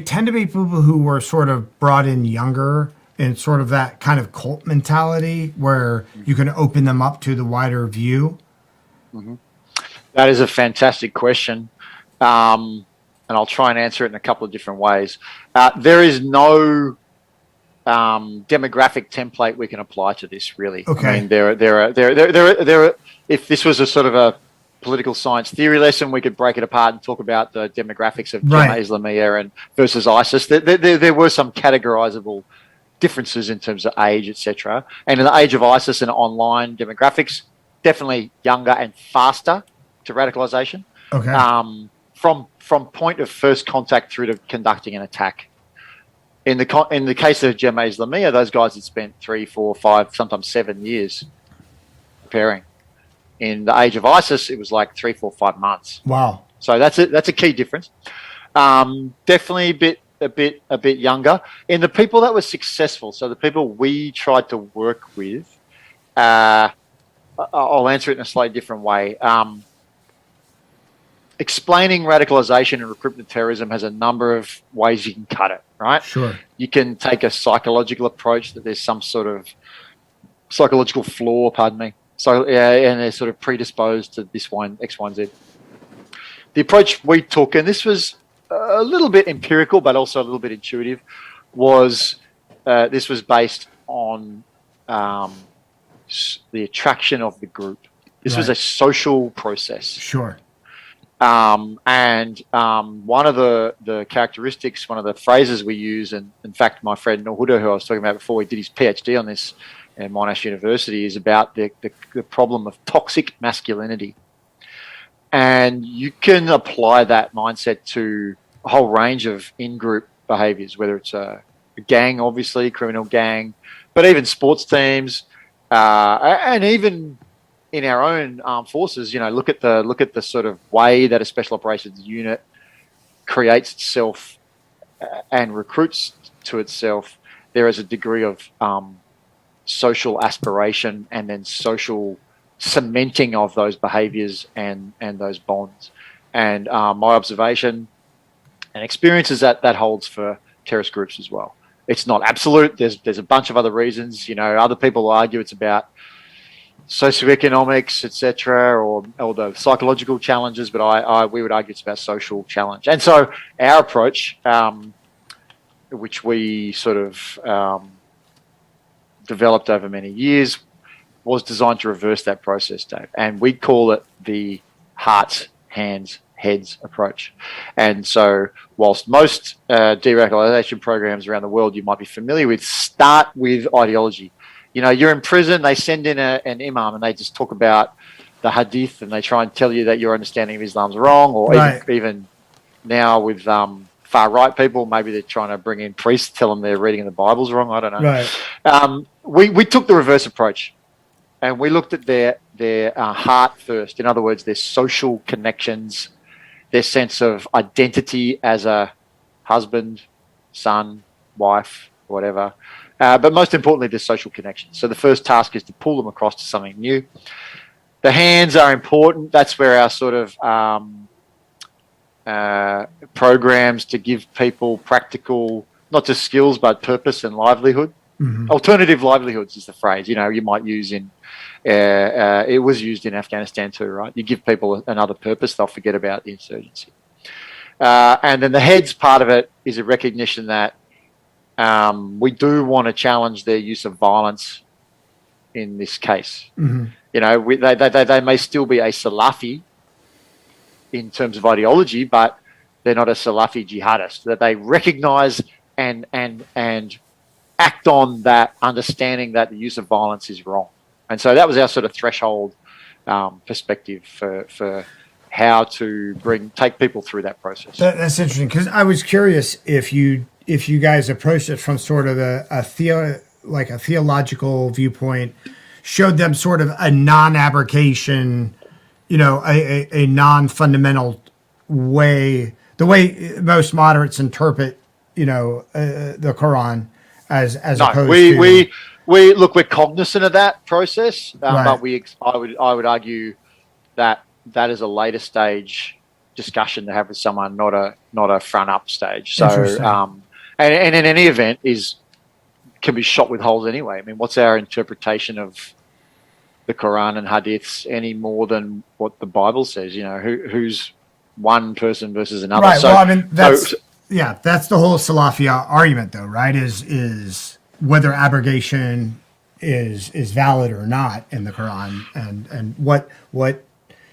tend to be people who were sort of brought in younger and sort of that kind of cult mentality where you can open them up to the wider view? That is a fantastic question. And I'll try and answer it in a couple of different ways. There is no demographic template we can apply to this, really. Okay. I mean, there are. If this was a sort of a political science theory lesson, we could break it apart and talk about the demographics of Jemaah Islamiyah and versus ISIS. There were some categorizable differences in terms of age, etc. And in the age of ISIS and online demographics, definitely younger and faster to radicalization. Okay. From point of first contact through to conducting an attack. In the case of Jemaah Islamiyah, those guys had spent 3, 4, 5, sometimes 7 years preparing. In the age of ISIS, it was like 3, 4, 5 months. Wow. So that's a key difference. Definitely a bit younger. In the people that were successful, so the people we tried to work with, I'll answer it in a slightly different way. Explaining radicalization and recruitment terrorism has a number of ways you can cut it, right? Sure. You can take a psychological approach that there's some sort of psychological flaw, So, and they're sort of predisposed to this one, X, Y, and Z. The approach we took, and this was a little bit empirical, but also a little bit intuitive, was this was based on the attraction of the group. This was a social process. Sure. And one of the characteristics, one of the phrases we use, and in fact, my friend Norhuda, who I was talking about before, he did his PhD on this at Monash University, is about the problem of toxic masculinity. And you can apply that mindset to a whole range of in-group behaviors, whether it's a gang, obviously, criminal gang, but even sports teams, and even in our own armed forces, look at the sort of way that a special operations unit creates itself and recruits to itself. There is a degree of social aspiration and then social cementing of those behaviors and those bonds. And my observation and experience is that holds for terrorist groups as well. It's not absolute. There's a bunch of other reasons. Other people argue it's about socioeconomics, etc., or the psychological challenges, but we would argue it's about social challenge. And so our approach, which we sort of developed over many years, was designed to reverse that process, Dave. And we call it the hearts, hands, heads approach. And so whilst most de-radicalization programs around the world you might be familiar with start with ideology. You know, you're in prison, they send in an imam and they just talk about the hadith and they try and tell you that your understanding of Islam's wrong, or even now with far right people, maybe they're trying to bring in priests, tell them they're reading the Bible's wrong. I don't know. We took the reverse approach, and we looked at their heart first. In other words, their social connections, their sense of identity as a husband, son, wife, whatever. But most importantly, their social connections. So the first task is to pull them across to something new. The hands are important. That's where our sort of programs to give people practical, not just skills, but purpose and livelihood. Mm-hmm. Alternative livelihoods is the phrase, you know, you might use in, it was used in Afghanistan too, right? You give people another purpose, they'll forget about the insurgency. And then the heads part of it is a recognition that we do want to challenge their use of violence in this case. Mm-hmm. You know, they may still be a Salafi in terms of ideology, but they're not a Salafi jihadist. That they recognise and act on that understanding that the use of violence is wrong. And so that was our sort of threshold perspective for how to take people through that process. That's interesting, because I was curious if you guys approached it from sort of a theological viewpoint, showed them sort of a non-abrogation, you know, a non-fundamental way, the way most moderates interpret, you know, the Quran as opposed to. We look, we're cognizant of that process, but I would argue that is a later stage discussion to have with someone, not a front up stage. So, and in any event can be shot with holes anyway. I mean, what's our interpretation of the Quran and hadiths any more than what the Bible says? You know, who's one person versus another? Right. So, well, I mean, that's the whole Salafi argument, though, right? Is whether abrogation is valid or not in the Quran, and what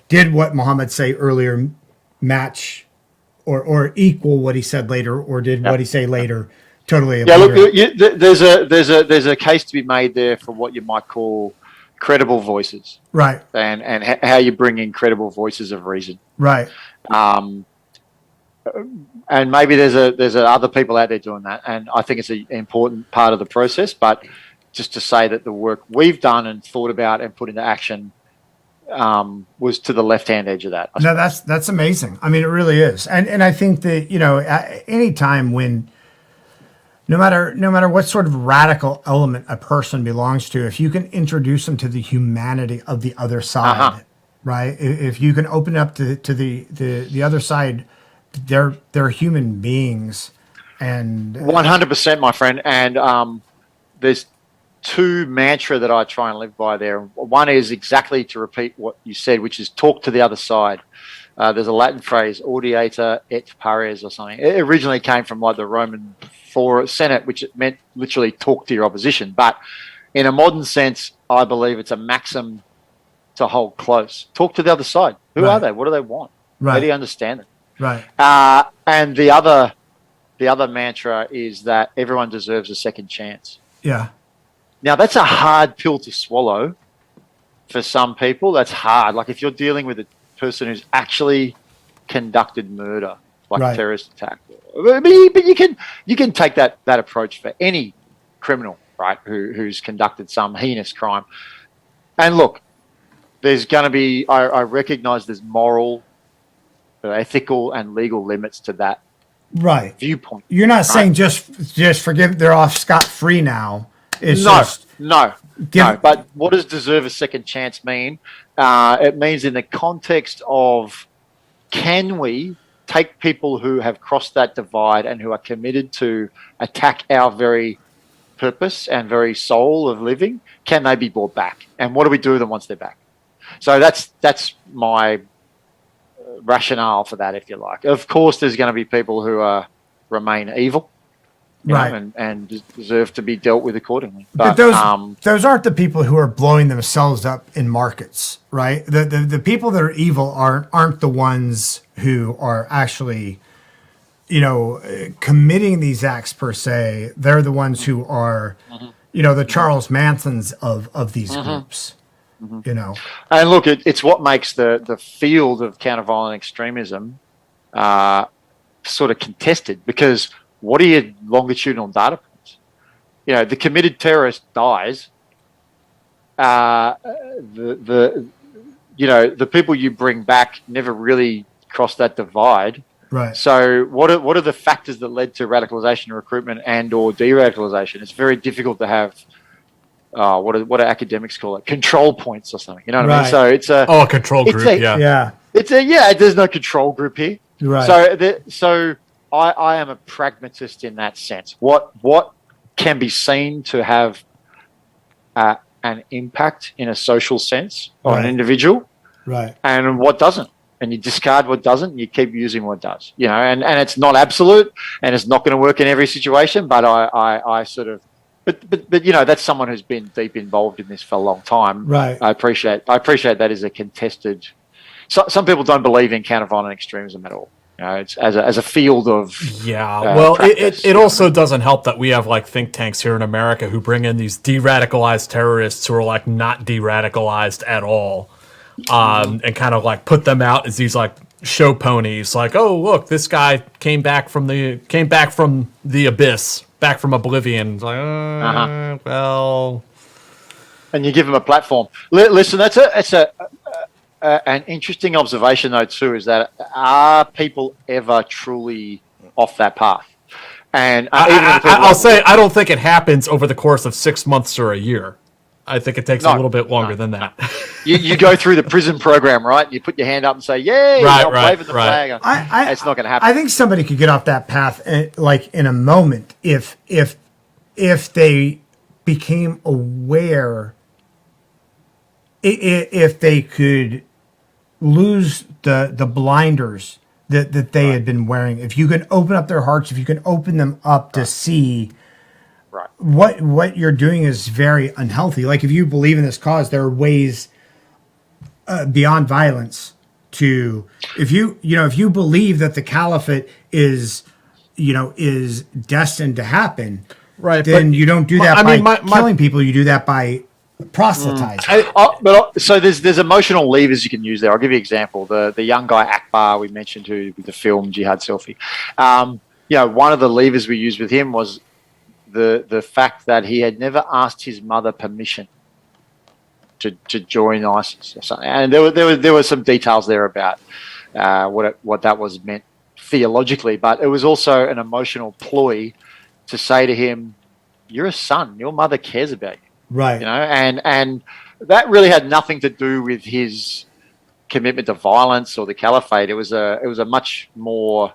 did what Muhammad say earlier match or equal what he said later, or did what he say later totally? Yeah, look, there's a case to be made there for what you might call credible voices, right? And how you bring in credible voices of reason, right? And maybe there's other people out there doing that, and I think it's an important part of the process. But just to say that the work we've done and thought about and put into action was to the left-hand edge of that. No, that's amazing. I mean, it really is, and I think that, you know, any time when, no matter what sort of radical element a person belongs to, if you can introduce them to the humanity of the other side, right? If you can open up to the other side, they're human beings, and 100%, my friend. And there's two mantra that I try and live by there. One is exactly to repeat what you said, which is talk to the other side. There's a Latin phrase, audiator et pares or something. It originally came from like the Roman Senate, which it meant literally talk to your opposition. But in a modern sense, I believe it's a maxim to hold close. Talk to the other side. Who are they? What do they want? How do you understand it? Right. And the other mantra is that everyone deserves a second chance. Yeah. Now, that's a hard pill to swallow for some people. That's hard. Like if you're dealing with a person who's actually conducted murder, like a terrorist attack. But you can take that approach for any criminal, right, who's conducted some heinous crime. And look, there's going to be, I recognize there's moral, ethical, and legal limits to that viewpoint. You're not saying just forgive, they're off scot-free now. No. But what does deserve a second chance mean? It means in the context of, can we take people who have crossed that divide and who are committed to attack our very purpose and very soul of living, can they be brought back? And what do we do with them once they're back? So that's my rationale for that, if you like. Of course, there's going to be people who remain evil. you Right. know, and deserve to be dealt with accordingly. But those aren't the people who are blowing themselves up in markets, right? The people that are evil aren't the ones who are actually, committing these acts per se. They're the ones who are, the Charles Mansons of these groups. And look, it's what makes the field of counter-violent extremism sort of contested, because what are your longitudinal data points? The committed terrorist dies. The people you bring back never really cross that divide. Right. So what are the factors that led to radicalization, recruitment, and or de-radicalization? It's very difficult to have what do academics call it? Control points or something. You know what I mean? So it's a control group. Yeah. There's no control group here. Right. So I am a pragmatist in that sense. What can be seen to have an impact in a social sense on an individual, right? And what doesn't, and you discard what doesn't, and you keep using what does. And it's not absolute, and it's not going to work in every situation. But I sort of. But that's someone who's been deep involved in this for a long time. Right. I appreciate that is a contested. Some people don't believe in counter-violent extremism at all. It's as a field of practice. It also doesn't help that we have like think tanks here in America who bring in these de-radicalized terrorists who are like not de-radicalized at all, and kind of like put them out as these like show ponies. Like, oh look, this guy came back from the abyss. Back from oblivion. Like, well, and you give them a platform. Listen, that's an interesting observation though too. Is that are people ever truly off that path? And I'll say I don't think it happens over the course of 6 months or a year. I think it takes a little bit longer than that. You go through the prison program, right? You put your hand up and say, "Yay!" Waving the flag. It's not going to happen. I think somebody could get off that path, like in a moment, if they became aware, if they could lose the blinders that they had been wearing. If you can open up their hearts, if you can open them up to see. Right. What you're doing is very unhealthy. Like if you believe in this cause, there are ways beyond violence to. If you believe that the caliphate is destined to happen, right? Then you don't do that by killing people. You do that by proselytizing. So there's emotional levers you can use there. I'll give you an example. The young guy Akbar we mentioned who with the film Jihad Selfie. One of the levers we used with him was the fact that he had never asked his mother permission to join ISIS or something, and there were some details there about what that was meant theologically, but it was also an emotional ploy to say to him, "You're a son. Your mother cares about you." Right. And that really had nothing to do with his commitment to violence or the caliphate. It was a much more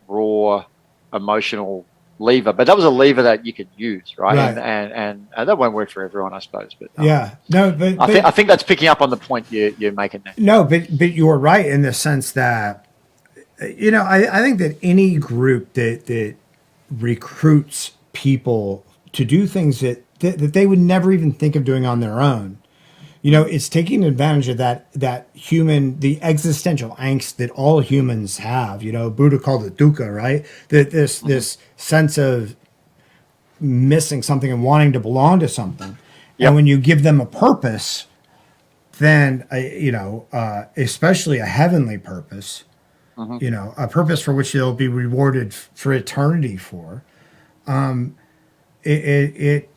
raw emotional lever, but that was a lever that you could use, right? And that won't work for everyone, I suppose. But I think that's picking up on the point you're making there. No, but you're right in the sense that I think that any group that recruits people to do things that they would never even think of doing on their own, it's taking advantage of the existential angst that all humans have. Buddha called it dukkha, right? This sense of missing something and wanting to belong to something. Yep. And when you give them a purpose, then, especially a heavenly purpose, a purpose for which they'll be rewarded for eternity for, it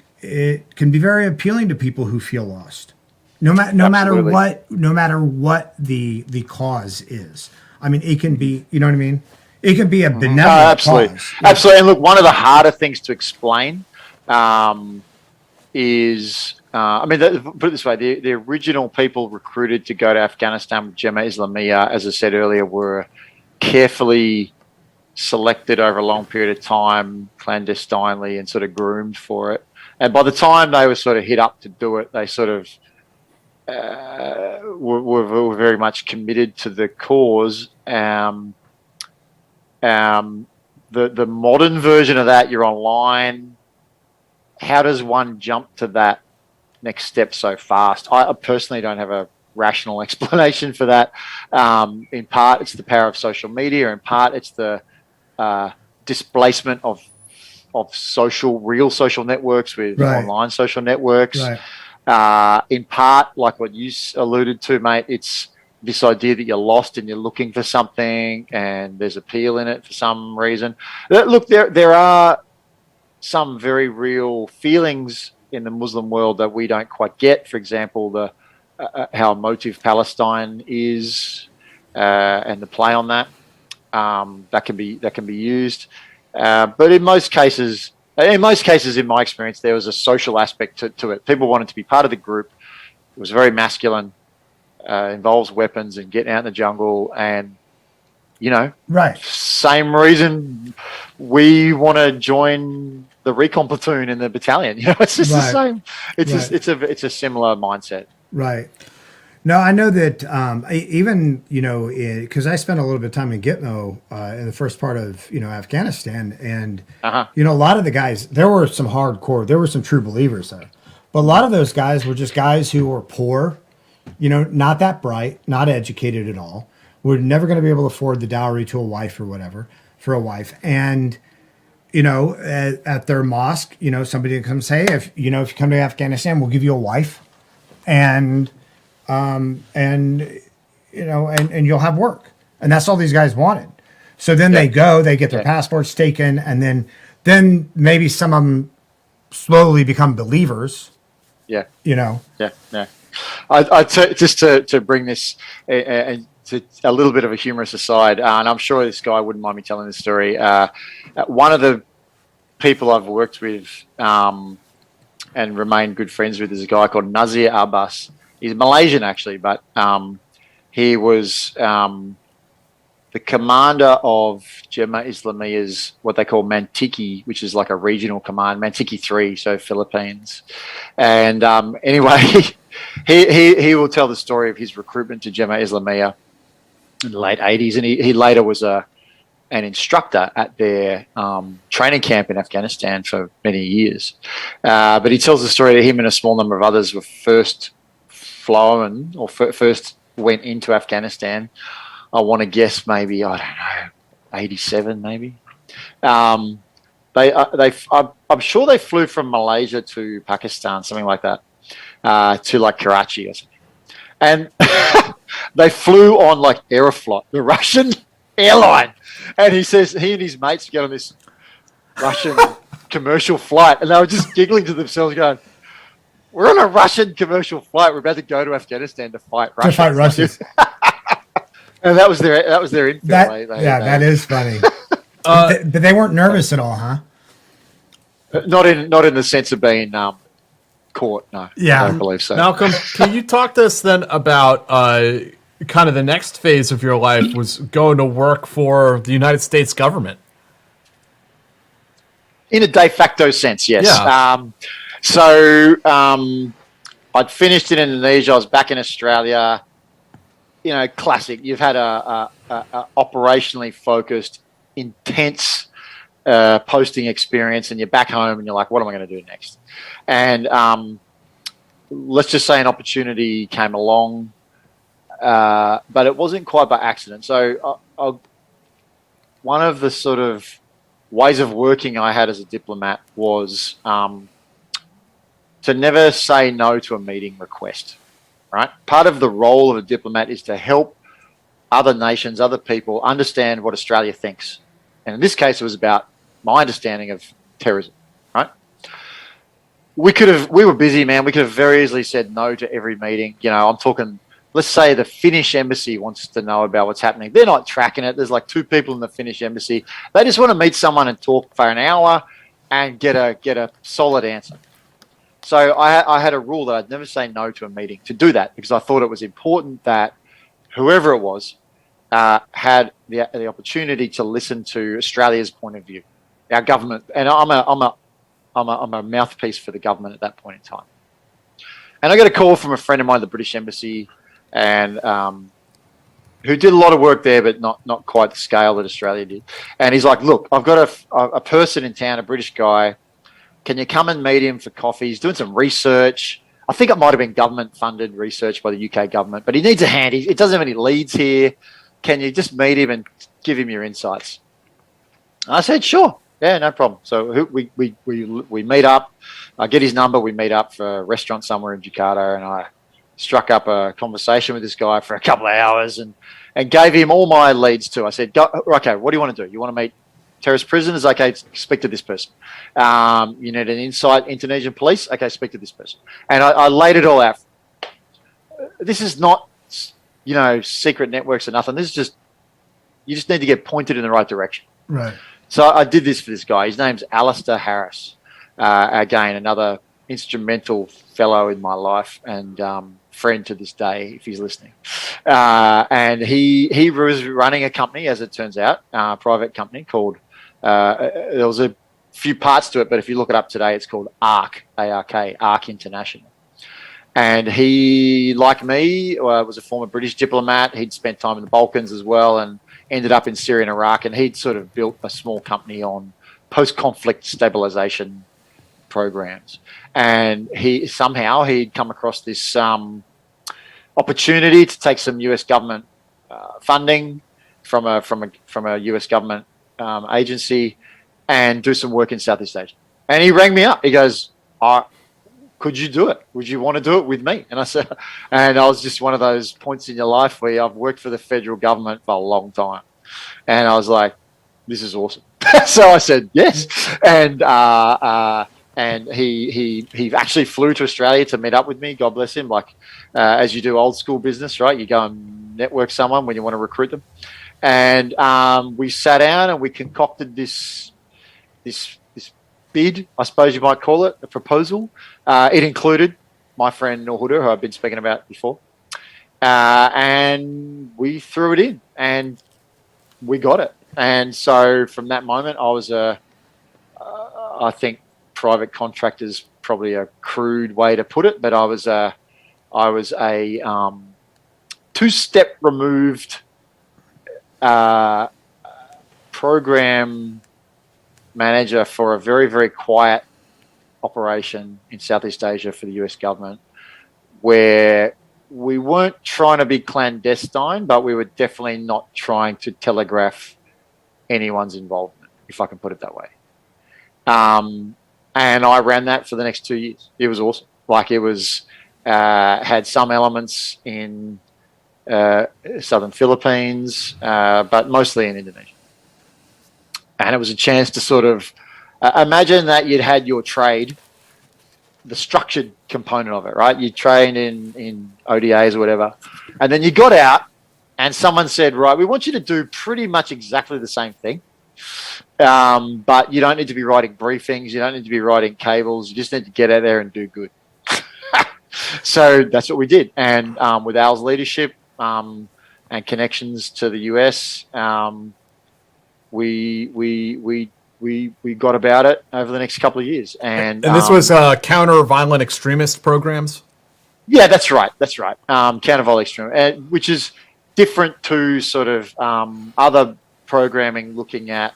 can be very appealing to people who feel lost. No matter what the cause is. I mean, it can be, you know what I mean? It can be a benevolent cause. Absolutely. And look, one of the harder things to explain is, put it this way, the original people recruited to go to Afghanistan with Jemaah Islamiyah, as I said earlier, were carefully selected over a long period of time, clandestinely, and sort of groomed for it. And by the time they were sort of hit up to do it, they sort of were very much committed to the cause. The the modern version of that, you're online. How does one jump to that next step so fast? I personally don't have a rational explanation for that. In part, it's the power of social media. In part, it's the displacement of real social networks with online social networks. In part, like what you alluded to, mate, it's this idea that you're lost and you're looking for something and there's appeal in it for some reason. Look, there are some very real feelings in the Muslim world that we don't quite get. For example, how emotive Palestine is and the play on that. That can be used. But in most cases, in my experience, there was a social aspect to it. People wanted to be part of the group. It was very masculine, involves weapons and getting out in the jungle. And, same reason we want to join the recon platoon in the battalion. It's just the same. It's a similar mindset. Right. No, I know that even, because I spent a little bit of time in Gitmo in the first part of, Afghanistan. And, a lot of the guys, there were some true believers there. But a lot of those guys were just guys who were poor, not that bright, not educated at all. Were never going to be able to afford the dowry to a wife or whatever for a wife. And, at their mosque, somebody would come say, if you come to Afghanistan, we'll give you a wife. And you'll have work. And that's all these guys wanted. So then they get their passports taken, and then maybe some of them slowly become believers. Yeah. Just to bring this to a little bit of a humorous aside, and I'm sure this guy wouldn't mind me telling this story. One of the people I've worked with and remained good friends with is a guy called Nazir Abbas. He's Malaysian, actually, but he was the commander of Jemaah Islamiya's what they call Mantiki, which is like a regional command, Mantiki 3, so Philippines. And anyway, he will tell the story of his recruitment to Jemaah Islamiyah in the late 80s, and he later was an instructor at their training camp in Afghanistan for many years. But he tells the story that him and a small number of others were first flown or first went into Afghanistan. I want to guess maybe, I don't know, 87 maybe. I'm sure they flew from Malaysia to Pakistan, something like that, to like Karachi or something. And they flew on like Aeroflot, the Russian airline. And he says he and his mates get on this Russian commercial flight, and they were just giggling to themselves going, we're on a Russian commercial flight. We're about to go to Afghanistan to fight Russians. And that was their infill. That is funny. But they weren't nervous at all, huh? Not in the sense of being caught. No, yeah, I don't believe so. Malcolm, can you talk to us then about kind of the next phase of your life was going to work for the United States government? In a de facto sense, yes. Yeah. I'd finished in Indonesia. I was back in Australia. Classic. You've had a operationally focused, intense posting experience, and you're back home, and you're like, what am I going to do next? And let's just say an opportunity came along, but it wasn't quite by accident. So one of the sort of ways of working I had as a diplomat was to never say no to a meeting request. Right? Part of the role of a diplomat is to help other nations, other people understand what Australia thinks. And in this case, it was about my understanding of terrorism, right? We were busy, man. We could have very easily said no to every meeting. I'm talking, let's say the Finnish embassy wants to know about what's happening. They're not tracking it. There's like 2 people in the Finnish embassy. They just want to meet someone and talk for an hour and get a solid answer. So I had a rule that I'd never say no to a meeting to do that, because I thought it was important that whoever it was had the opportunity to listen to Australia's point of view, our government. And I'm a mouthpiece for the government at that point in time. And I got a call from a friend of mine at the British Embassy, and who did a lot of work there, but not quite the scale that Australia did. And he's like, look, I've got a person in town, a British guy. Can you come and meet him for coffee? He's doing some research. I think it might have been government-funded research by the UK government, but he needs a hand. He doesn't have any leads here. Can you just meet him and give him your insights? And I said, sure. Yeah, no problem. So we meet up. I get his number. We meet up for a restaurant somewhere in Jakarta, and I struck up a conversation with this guy for a couple of hours and gave him all my leads too. I said, okay, what do you want to do? You want to meet terrorist prisoners? Okay, speak to this person. You need an insight, Indonesian police? Okay, speak to this person. And I laid it all out. This is not, secret networks or nothing. This is just, you just need to get pointed in the right direction. Right. So I did this for this guy. His name's Alistair Harris. Again, another instrumental fellow in my life and friend to this day, if he's listening. And he was running a company, as it turns out, a private company called, there was a few parts to it, but if you look it up today, it's called ARC, A-R-K, ARC International. And he, like me, was a former British diplomat. He'd spent time in the Balkans as well and ended up in Syria and Iraq. And he'd sort of built a small company on post-conflict stabilization programs. And he'd come across this opportunity to take some US government funding from a US government agency and do some work in Southeast Asia. And he rang me up. He goes, could you do it? Would you want to do it with me? And I said, and I was just one of those points in your life where I've worked for the federal government for a long time. And I was like, this is awesome. So I said, yes. And he actually flew to Australia to meet up with me. God bless him. Like, as you do old school business, right? You go and network someone when you want to recruit them. And we sat down and we concocted this bid, I suppose you might call it, a proposal. It included my friend Norhuda, who I've been speaking about before. And we threw it in and we got it. And so from that moment, I was I think private contractor's probably a crude way to put it, but I was a two-step removed program manager for a very, very quiet operation in Southeast Asia for the US government, where we weren't trying to be clandestine, but we were definitely not trying to telegraph anyone's involvement, if I can put it that way. And I ran that for the next 2 years. It was awesome. Like, it was, had some elements in southern Philippines, but mostly in Indonesia. And it was a chance to sort of imagine that you'd had your trade, the structured component of it, right? You trained in ODAs or whatever, and then you got out and someone said, right, we want you to do pretty much exactly the same thing. But you don't need to be writing briefings. You don't need to be writing cables. You just need to get out there and do good. So that's what we did. And with Al's leadership and connections to the US, we got about it over the next couple of years. And this was counter violent extremist programs? Yeah, that's right. That's right. Counter violent extremist, which is different to sort of other programming looking at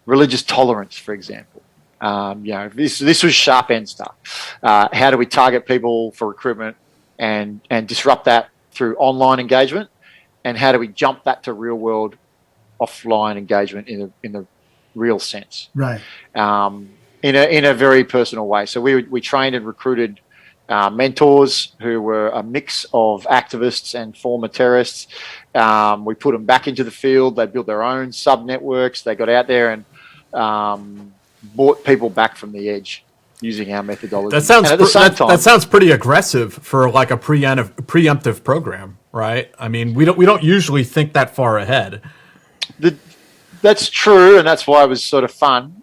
religious tolerance, for example. This was sharp end stuff. How do we target people for recruitment and disrupt that through online engagement? And how do we jump that to real world offline engagement in the real sense? Right. In a very personal way. So we trained and recruited mentors who were a mix of activists and former terrorists. We put them back into the field. They built their own sub-networks. They got out there and brought people back from the edge using our methodology. That sounds pretty aggressive for like a preemptive program, right? I mean, we don't usually think that far ahead. That's true, and that's why it was sort of fun.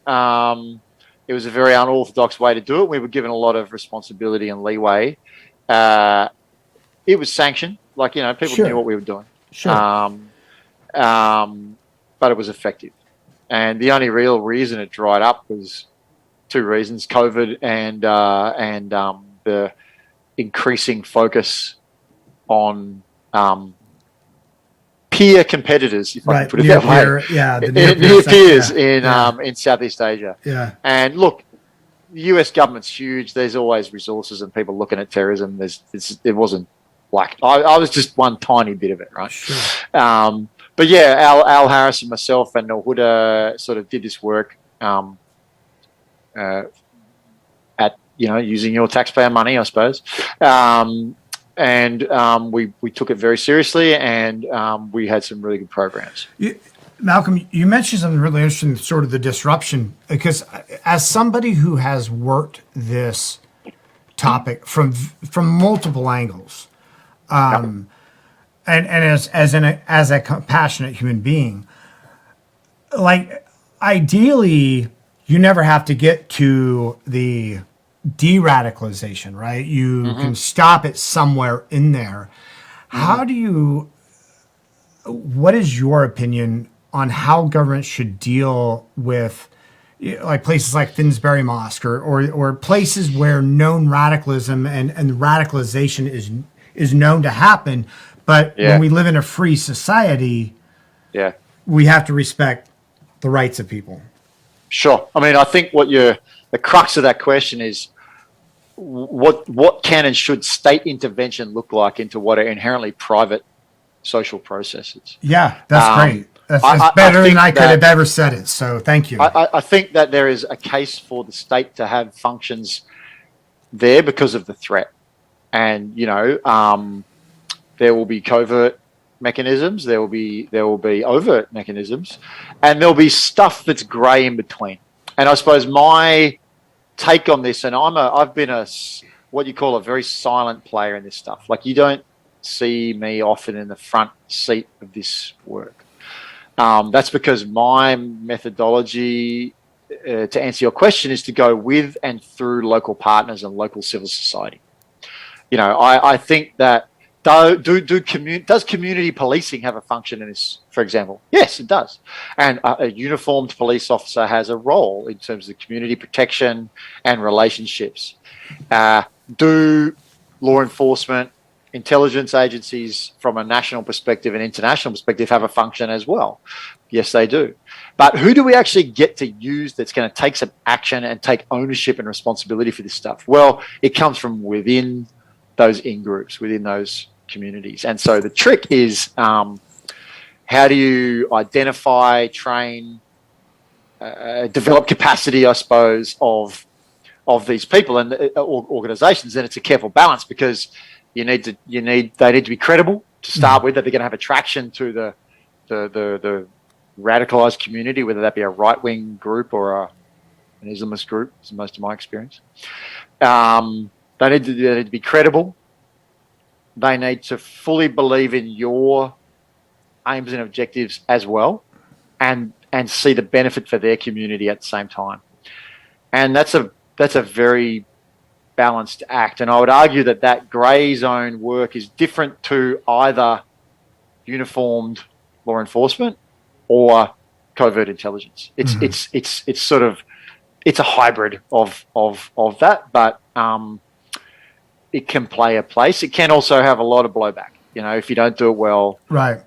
It was a very unorthodox way to do it. We were given a lot of responsibility and leeway. It was sanctioned, people Sure. knew what we were doing. Sure. But it was effective. And the only real reason it dried up was two reasons: COVID and the increasing focus on peer competitors, if I can put it near that way. peer, yeah, the Near peers in Southeast Asia. Yeah. And look, the US government's huge. There's always resources and people looking at terrorism. It wasn't like I was just one tiny bit of it, right? Sure. But yeah, Al Harris and myself and Al Huda sort of did this work at using your taxpayer money, I suppose. We took it very seriously, and we had some really good programs. Malcolm, you mentioned something really interesting, sort of the disruption, because as somebody who has worked this topic from multiple angles, and as a compassionate human being, like ideally, you never have to get to the de-radicalization, right? You can stop it somewhere in there. What is your opinion on how government should deal with like places like Finsbury Mosque or places where known radicalism and radicalization is known to happen, but when we live in a free society, we have to respect the rights of people. Sure. I mean, I think the crux of that question is what can and should state intervention look like into what are inherently private social processes? Yeah, that's great. That's better than I could have ever said it. So thank you. I think that there is a case for the state to have functions there because of the threat. And, there will be covert mechanisms, there will be overt mechanisms, and there'll be stuff that's grey in between. And I suppose my take on this, and I've been what you call a very silent player in this stuff. Like, you don't see me often in the front seat of this work. That's because my methodology, to answer your question, is to go with and through local partners and local civil society. I think that does community policing have a function in this, for example? Yes, it does. And a uniformed police officer has a role in terms of community protection and relationships. Do law enforcement, intelligence agencies from a national perspective and international perspective have a function as well? Yes, they do. But who do we actually get to use that's going to take some action and take ownership and responsibility for this stuff? Well, it comes from within those in-groups, within those communities. And so the trick is how do you identify, train, develop capacity, I suppose, of these people and organizations. And it's a careful balance because they need to be credible to start with, that they're going to have attraction to the radicalized community, whether that be a right-wing group or an Islamist group, is most of my experience. They need to be credible. They need to fully believe in your aims and objectives as well, and see the benefit for their community at the same time. And that's a very balanced act. And I would argue that grey zone work is different to either uniformed law enforcement or covert intelligence. It's sort of a hybrid of that, but it can play a place. It can also have a lot of blowback, if you don't do it well. Right.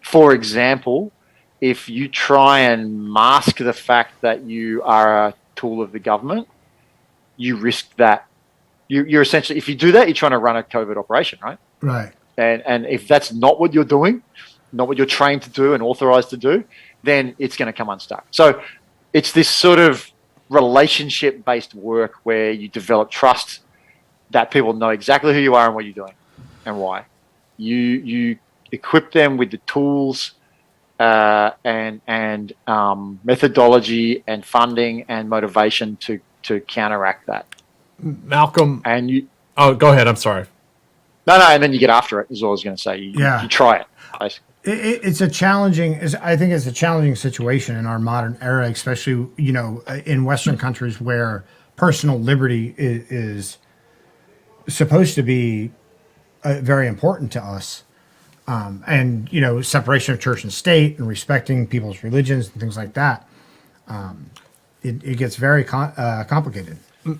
For example, if you try and mask the fact that you are a tool of the government, you risk that. You're essentially, if you do that, you're trying to run a covert operation, right? Right. And if that's not what you're doing, not what you're trained to do and authorized to do, then it's going to come unstuck. So it's this sort of relationship-based work where you develop trust, that people know exactly who you are and what you're doing and why. You equip them with the tools and methodology and funding and motivation to counteract that. Malcolm, And you. Oh, go ahead. I'm sorry. No, and then you get after it, is what I was going to say. You try it, basically. It's a challenging. I think it's a challenging situation in our modern era, especially in Western countries where personal liberty is supposed to be very important to us, and separation of church and state and respecting people's religions and things like that. It gets very complicated. The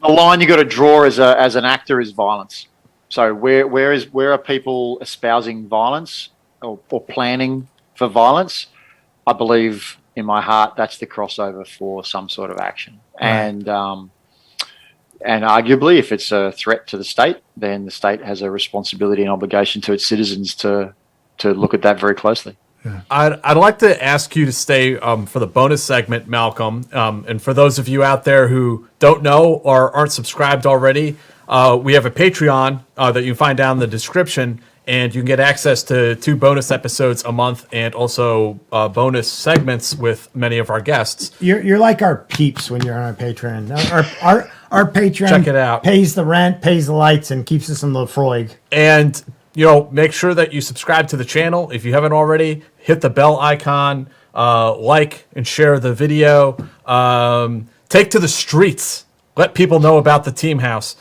line you got to draw as an actor is violence. So where are people espousing violence or planning for violence? I believe in my heart that's the crossover for some sort of action. Right. And arguably, if it's a threat to the state, then the state has a responsibility and obligation to its citizens to look at that very closely. Yeah. I'd like to ask you to stay for the bonus segment, Malcolm. And for those of you out there who don't know or aren't subscribed already, we have a Patreon that you can find down in the description, and you can get access to 2 bonus episodes a month and also bonus segments with many of our guests. You're like our peeps when you're on our Patreon. Our Patreon Check it out. Pays the rent, pays the lights, and keeps us in Lefroy. And make sure that you subscribe to the channel if you haven't already. Hit the bell icon, like and share the video. Take to the streets. Let people know about the Team House.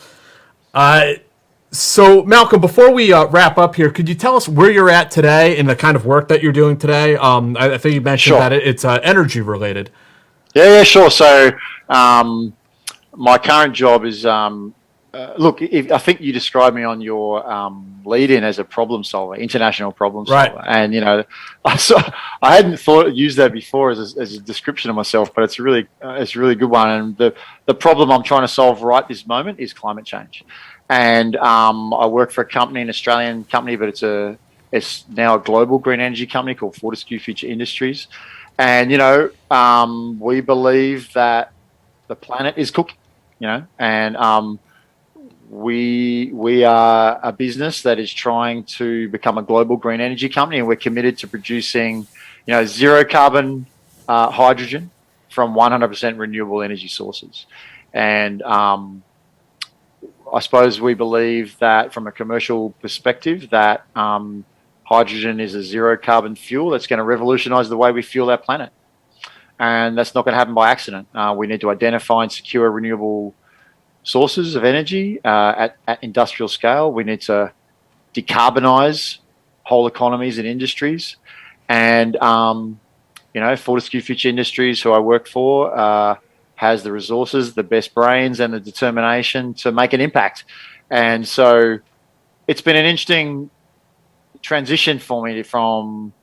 So, Malcolm, before we wrap up here, could you tell us where you're at today and the kind of work that you're doing today? I think you mentioned that it's energy related. Yeah, sure. So, my current job is, look, I think you described me on your lead-in as a problem solver, international problem solver. Right. And, I hadn't used that before as a description of myself, but it's a really good one. And the problem I'm trying to solve right this moment is climate change. And I work for a company, an Australian company, but it's now a global green energy company called Fortescue Future Industries. And, we believe that the planet is cooking, and we are a business that is trying to become a global green energy company, and we're committed to producing, zero carbon hydrogen from 100% renewable energy sources. And I suppose we believe that from a commercial perspective that hydrogen is a zero carbon fuel that's going to revolutionize the way we fuel our planet. And that's not going to happen by accident. We need to identify and secure renewable sources of energy at industrial scale. We need to decarbonize whole economies and industries. And, Fortescue Future Industries, who I work for, has the resources, the best brains, and the determination to make an impact. And so it's been an interesting transition for me from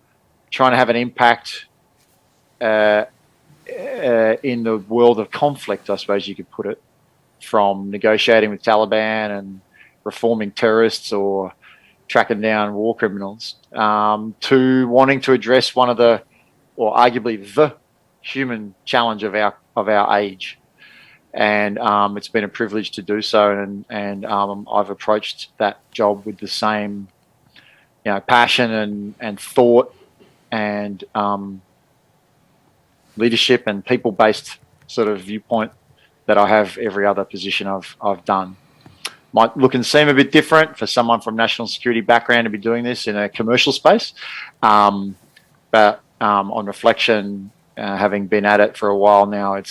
trying to have an impact in the world of conflict, I suppose you could put it, from negotiating with Taliban and reforming terrorists or tracking down war criminals, to wanting to address one of the, or arguably the human challenge of our age. And it's been a privilege to do so, and I've approached that job with the same passion and thought and leadership and people-based sort of viewpoint that I have every other position I've done. Might look and seem a bit different for someone from national security background to be doing this in a commercial space, but on reflection, having been at it for a while now, it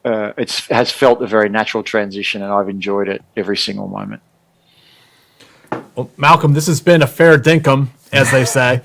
has felt a very natural transition, and I've enjoyed it every single moment. Well, Malcolm, this has been a fair dinkum, as they say.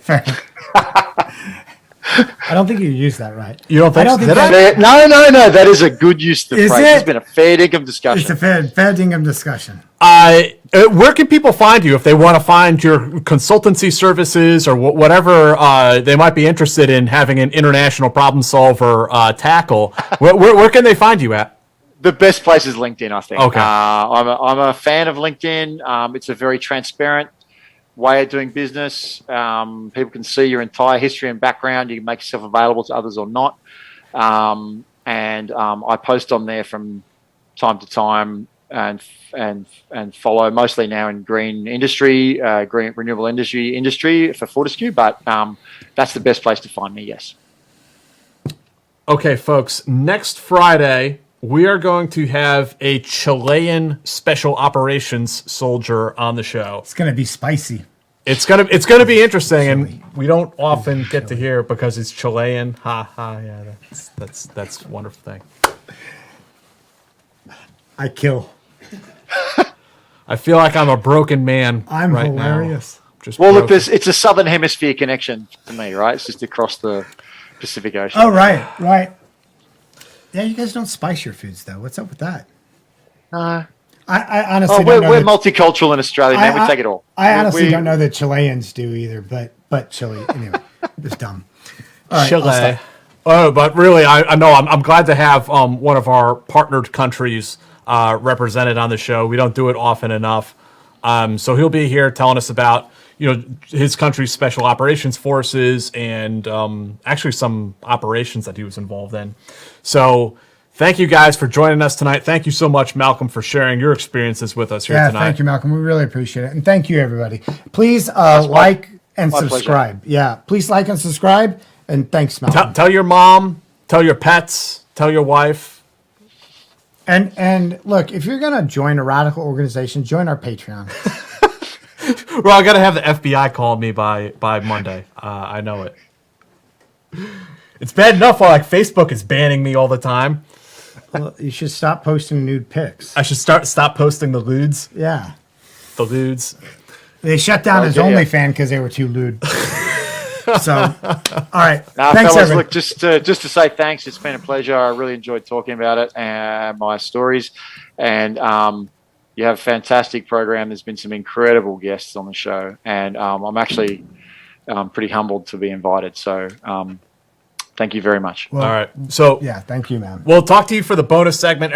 I don't think you used that right. You don't think? No. That is a good use of the phrase. It's been a fair dinkum discussion. It's a fair dinkum discussion. Where can people find you if they want to find your consultancy services or whatever they might be interested in having an international problem solver tackle? Where can they find you at? The best place is LinkedIn, I think. Okay. I'm a fan of LinkedIn. It's a very transparent way of doing business. People can see your entire history and background. You can make yourself available to others or not. And I post on there from time to time and follow mostly now in green industry, green renewable industry for Fortescue. But that's the best place to find me. Yes. Okay, folks. Next Friday, we are going to have a Chilean special operations soldier on the show. It's going to be spicy. It's gonna be interesting, and we don't often get to hear it because it's Chilean. Yeah, that's a wonderful thing. I kill. I feel like I'm a broken man. I'm right hilarious. Now. Look, it's a southern hemisphere connection to me, right? It's just across the Pacific Ocean. Oh, right. Yeah, you guys don't spice your foods though. What's up with that? No. I honestly Oh, don't know. we're multicultural in Australia, man. We take it all. I honestly We- don't know that Chileans do either, but Chile, anyway, it's dumb. All right, I'll Chile. stop. Oh, but really, I know I'm glad to have one of our partnered countries represented on the show. We don't do it often enough. So he'll be here telling us about his country's special operations forces and actually some operations that he was involved in. So thank you guys for joining us tonight. Thank you so much, Malcolm, for sharing your experiences with us here tonight. Thank you, Malcolm. We really appreciate it, and thank you, everybody. Please like and my subscribe. Yeah, please like and subscribe, and thanks, Malcolm. Tell your mom, tell your pets, tell your wife. And look, if you're gonna join a radical organization, join our Patreon. Well, I got to have the FBI call me by Monday. I know it. It's bad enough while Facebook is banning me all the time. Well, you should stop posting nude pics. I should stop posting the lewds. Yeah, The lewds. they shut down his Okay, yeah. OnlyFans because they were too lewd. So, all right, Now, thanks, fellas, everyone. look, just to say thanks. It's been a pleasure. I really enjoyed talking about it and my stories. And you have a fantastic program. There's been some incredible guests on the show. And I'm actually pretty humbled to be invited. So thank you very much. Well, All right. So yeah, thank you, man. we'll talk to you for the bonus segment.